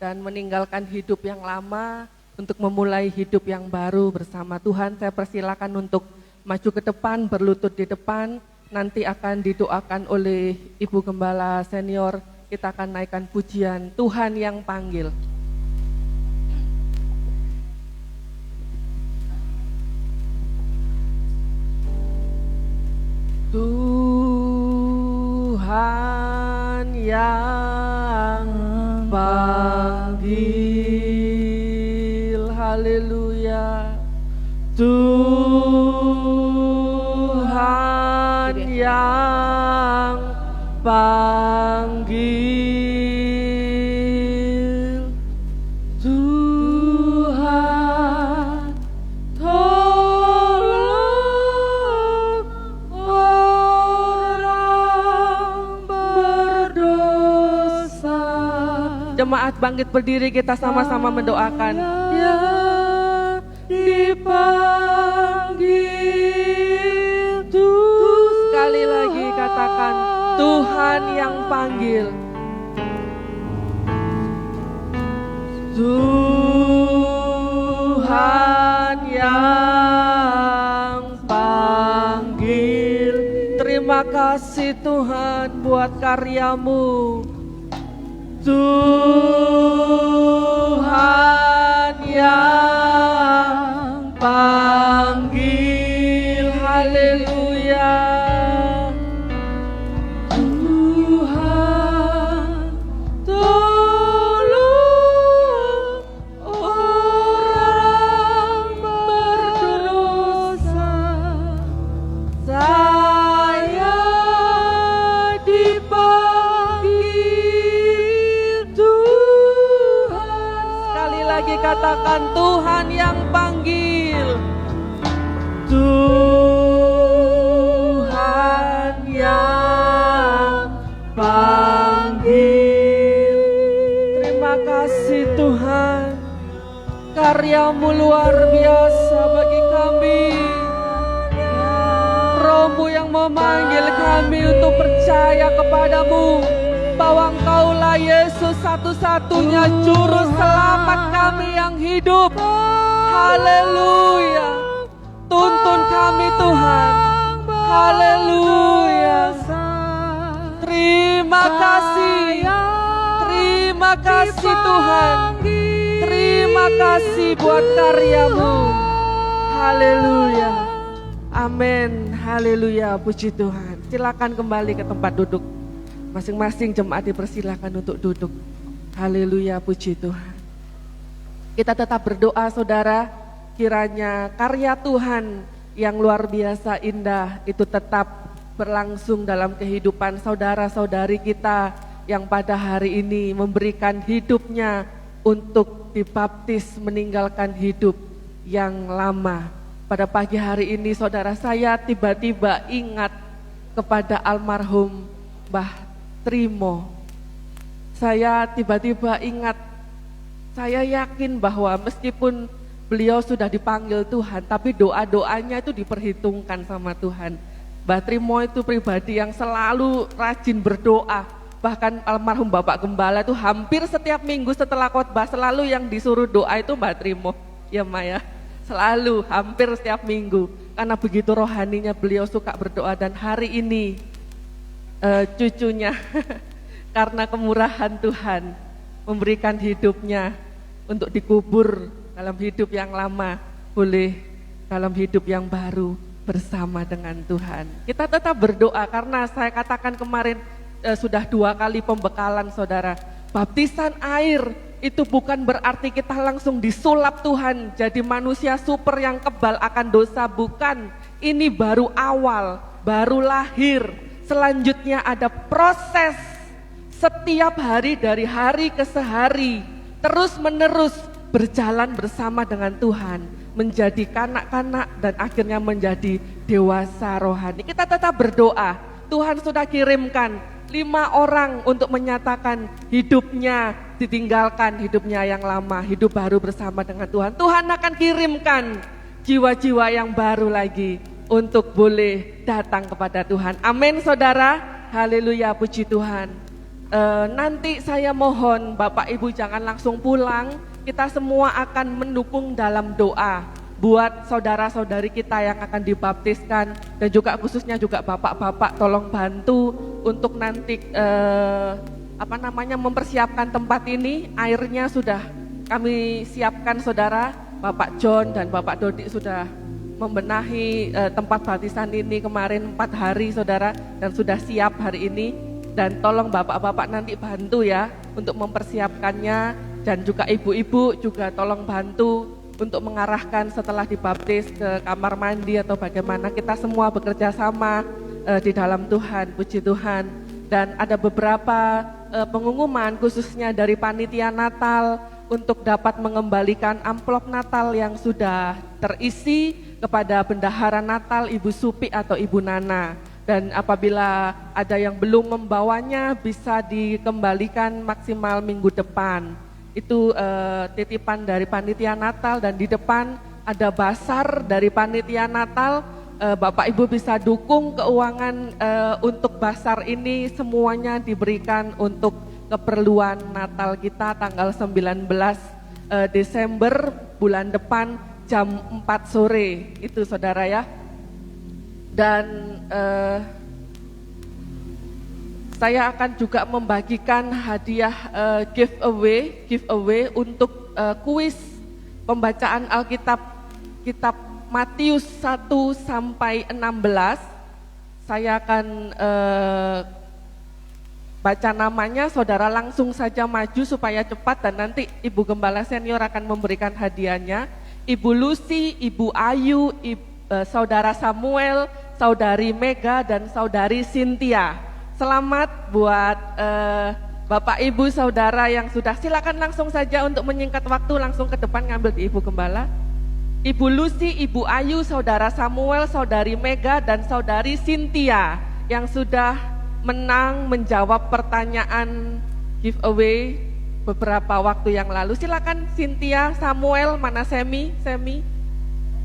dan meninggalkan hidup yang lama untuk memulai hidup yang baru bersama Tuhan. Saya persilakan untuk maju ke depan, berlutut di depan. Nanti akan didoakan oleh Ibu Gembala Senior. Kita akan naikkan pujian Tuhan yang panggil. haleluya. Tuhan yang panggil, Tuhan tolong orang berdosa. Jemaat bangkit berdiri, kita sama-sama mendoakan. Ya dipanggil, sekali lagi katakan, Tuhan yang panggil. Tuhan yang panggil. Terima kasih Tuhan buat karyamu. Tuhan yang panggil, haleluya. Tuhan tolong orang berdosa. Saya dipanggil Tuhan. Sekali lagi katakan, Tuhan yang panggil. Tuhan yang panggil. Terima kasih Tuhan, karyamu luar biasa bagi kami. Roh-Mu yang memanggil kami untuk percaya kepadamu, bahwa Engkaulah Yesus satu-satunya juru selamat kami yang hidup. Haleluya. Tuntun kami Tuhan. Haleluya. Terima kasih. Terima kasih Tuhan. Terima kasih buat karyamu. Haleluya. Amin. Haleluya. Puji Tuhan. Silakan kembali ke tempat duduk. Masing-masing jemaat dipersilakan untuk duduk. Haleluya. Puji Tuhan. Kita tetap berdoa saudara. Kiranya karya Tuhan yang luar biasa indah itu tetap berlangsung dalam kehidupan saudara-saudari kita yang pada hari ini memberikan hidupnya untuk dibaptis meninggalkan hidup yang lama. Pada pagi hari ini saudara, saya tiba-tiba ingat kepada almarhum Mbah Trimo. Saya tiba-tiba ingat, saya yakin bahwa meskipun beliau sudah dipanggil Tuhan, tapi doa-doanya itu diperhitungkan sama Tuhan. Mbah Trimo itu pribadi yang selalu rajin berdoa. Bahkan almarhum Bapak Gembala itu hampir setiap minggu setelah khotbah selalu yang disuruh doa itu Mbah Trimo. Ya Maya, selalu hampir setiap minggu. Karena begitu rohaninya beliau suka berdoa. Dan hari ini cucunya karena kemurahan Tuhan memberikan hidupnya untuk dikubur dalam hidup yang lama, boleh dalam hidup yang baru bersama dengan Tuhan. Kita tetap berdoa karena saya katakan kemarin sudah 2 kali pembekalan saudara. Baptisan air itu bukan berarti kita langsung disulap Tuhan jadi manusia super yang kebal akan dosa, bukan. Ini baru awal, baru lahir. Selanjutnya ada proses setiap hari dari hari ke sehari, terus menerus berjalan bersama dengan Tuhan, menjadi kanak-kanak dan akhirnya menjadi dewasa rohani. Kita tetap berdoa. Tuhan sudah kirimkan 5 orang untuk menyatakan hidupnya ditinggalkan, hidupnya yang lama, hidup baru bersama dengan Tuhan. Tuhan akan kirimkan jiwa-jiwa yang baru lagi untuk boleh datang kepada Tuhan. Amin saudara, haleluya, puji Tuhan. Nanti saya mohon Bapak Ibu jangan langsung pulang. Kita semua akan mendukung dalam doa buat saudara-saudari kita yang akan dibaptiskan, dan juga khususnya juga bapak-bapak tolong bantu untuk nanti mempersiapkan tempat ini. Airnya sudah kami siapkan saudara. Bapak John dan Bapak Dodi sudah membenahi tempat baptisan ini kemarin 4 hari saudara, dan sudah siap hari ini. Dan tolong bapak-bapak nanti bantu ya untuk mempersiapkannya. Dan juga ibu-ibu juga tolong bantu untuk mengarahkan setelah dibaptis ke kamar mandi atau bagaimana. Kita semua bekerja sama di dalam Tuhan, puji Tuhan. Dan ada beberapa pengumuman khususnya dari panitia Natal untuk dapat mengembalikan amplop Natal yang sudah terisi kepada bendahara Natal Ibu Supi atau Ibu Nana. Dan apabila ada yang belum membawanya bisa dikembalikan maksimal minggu depan. Itu titipan dari panitia Natal, dan di depan ada basar dari panitia Natal. Bapak Ibu bisa dukung keuangan untuk basar ini, semuanya diberikan untuk keperluan Natal kita tanggal 19 Desember bulan depan jam 4 sore itu saudara ya. Dan saya akan juga membagikan hadiah giveaway untuk kuis pembacaan Alkitab, kitab Matius 1 sampai 16. Saya akan baca namanya, saudara langsung saja maju supaya cepat, dan nanti Ibu Gembala Senior akan memberikan hadiahnya. Ibu Lucy, Ibu Ayu, Saudara Samuel, Saudari Mega, dan Saudari Cynthia. Selamat buat Bapak Ibu Saudara yang sudah, silakan langsung saja untuk menyingkat waktu langsung ke depan ngambil di Ibu Gembala. Ibu Lucy, Ibu Ayu, Saudara Samuel, Saudari Mega, dan Saudari Cynthia yang sudah menang menjawab pertanyaan giveaway beberapa waktu yang lalu. Silakan Cynthia, Samuel, mana Semi?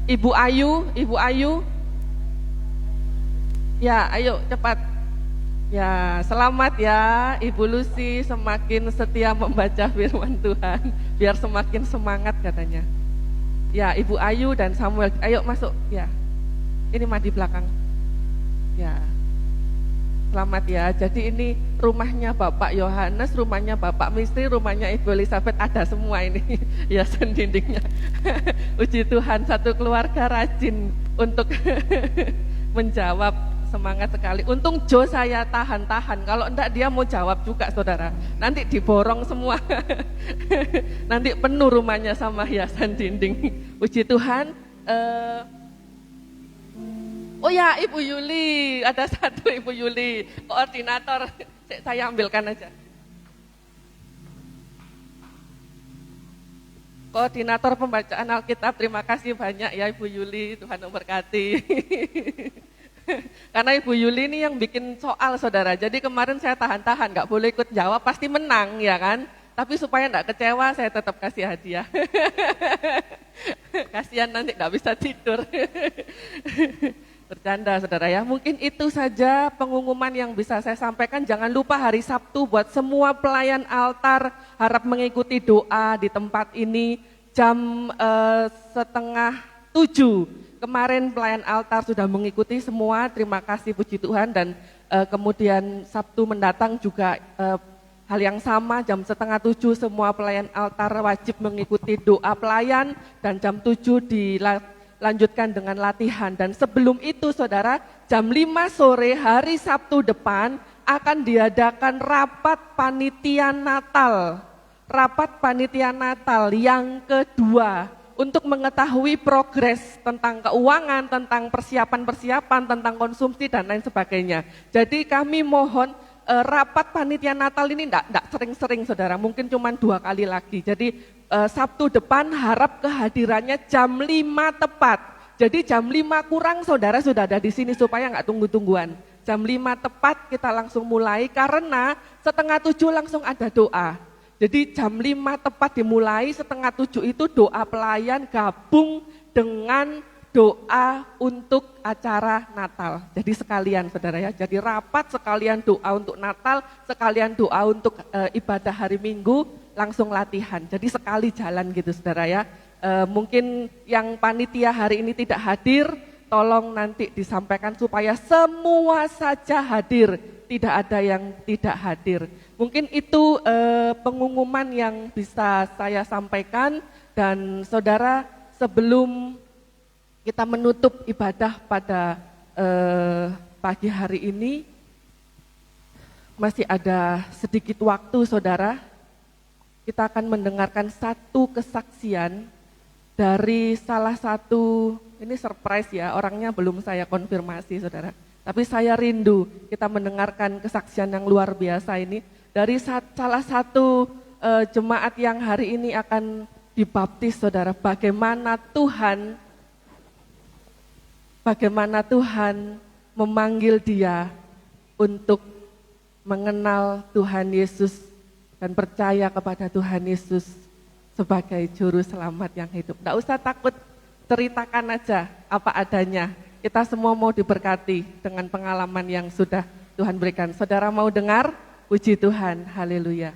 Ibu Ayu. Ya, ayo cepat. Ya, selamat ya Ibu Lucy, semakin setia membaca firman Tuhan, biar semakin semangat katanya. Ya, Ibu Ayu dan Samuel, ayo masuk. Ya, ini mah di belakang. Ya, selamat ya. Jadi ini rumahnya Bapak Yohanes, rumahnya Bapak Mistri, rumahnya Ibu Elizabeth, ada semua ini hiasan dindingnya. Puji Tuhan, satu keluarga rajin untuk menjawab, semangat sekali. Untung Jo saya tahan-tahan, kalau enggak dia mau jawab juga saudara. Nanti diborong semua, nanti penuh rumahnya sama hiasan dinding. Puji Tuhan. Oh ya, Ibu Yuli, ada satu Ibu Yuli, koordinator, saya ambilkan aja. Koordinator pembacaan Alkitab, terima kasih banyak ya Ibu Yuli, Tuhan memberkati. Karena Ibu Yuli ini yang bikin soal saudara, jadi kemarin saya tahan-tahan, gak boleh ikut jawab, pasti menang ya kan. Tapi supaya gak kecewa, saya tetap kasih hadiah. Kasihan nanti gak bisa tidur. Bercanda saudara ya, mungkin itu saja pengumuman yang bisa saya sampaikan. Jangan lupa hari Sabtu buat semua pelayan altar, harap mengikuti doa di tempat ini jam 6:30. Kemarin pelayan altar sudah mengikuti semua, terima kasih puji Tuhan. Dan kemudian Sabtu mendatang juga hal yang sama, jam 6:30 semua pelayan altar wajib mengikuti doa pelayan, dan jam 7 dilanjutkan dengan latihan. Dan sebelum itu saudara, jam 5 sore hari Sabtu depan akan diadakan rapat panitia Natal. Rapat panitia Natal yang kedua, untuk mengetahui progres tentang keuangan, tentang persiapan-persiapan, tentang konsumsi dan lain sebagainya. Jadi kami mohon rapat panitia Natal ini enggak sering-sering saudara, mungkin cuma 2 kali lagi. Jadi Sabtu depan harap kehadirannya jam 5 tepat. Jadi jam 5 kurang saudara sudah ada di sini supaya enggak tunggu-tungguan. Jam 5 tepat kita langsung mulai, karena 6:30 langsung ada doa. Jadi jam 5 tepat dimulai, 6:30 itu doa pelayan gabung dengan doa untuk acara Natal. Jadi sekalian saudara ya, jadi rapat sekalian doa untuk Natal, sekalian doa untuk ibadah hari Minggu, langsung latihan. Jadi sekali jalan gitu saudara ya. Mungkin yang panitia hari ini tidak hadir, tolong nanti disampaikan supaya semua saja hadir, tidak ada yang tidak hadir. Mungkin itu pengumuman yang bisa saya sampaikan. Dan saudara, sebelum kita menutup ibadah pada pagi hari ini, masih ada sedikit waktu saudara. Kita akan mendengarkan satu kesaksian dari salah satu, ini surprise ya, orangnya belum saya konfirmasi saudara. Tapi saya rindu kita mendengarkan kesaksian yang luar biasa ini dari salah satu jemaat yang hari ini akan dibaptis saudara. Bagaimana Tuhan memanggil dia untuk mengenal Tuhan Yesus dan percaya kepada Tuhan Yesus sebagai juru selamat yang hidup. Tidak usah takut, ceritakan aja apa adanya. Kita semua mau diberkati dengan pengalaman yang sudah Tuhan berikan. Saudara mau dengar? Puji Tuhan, haleluya.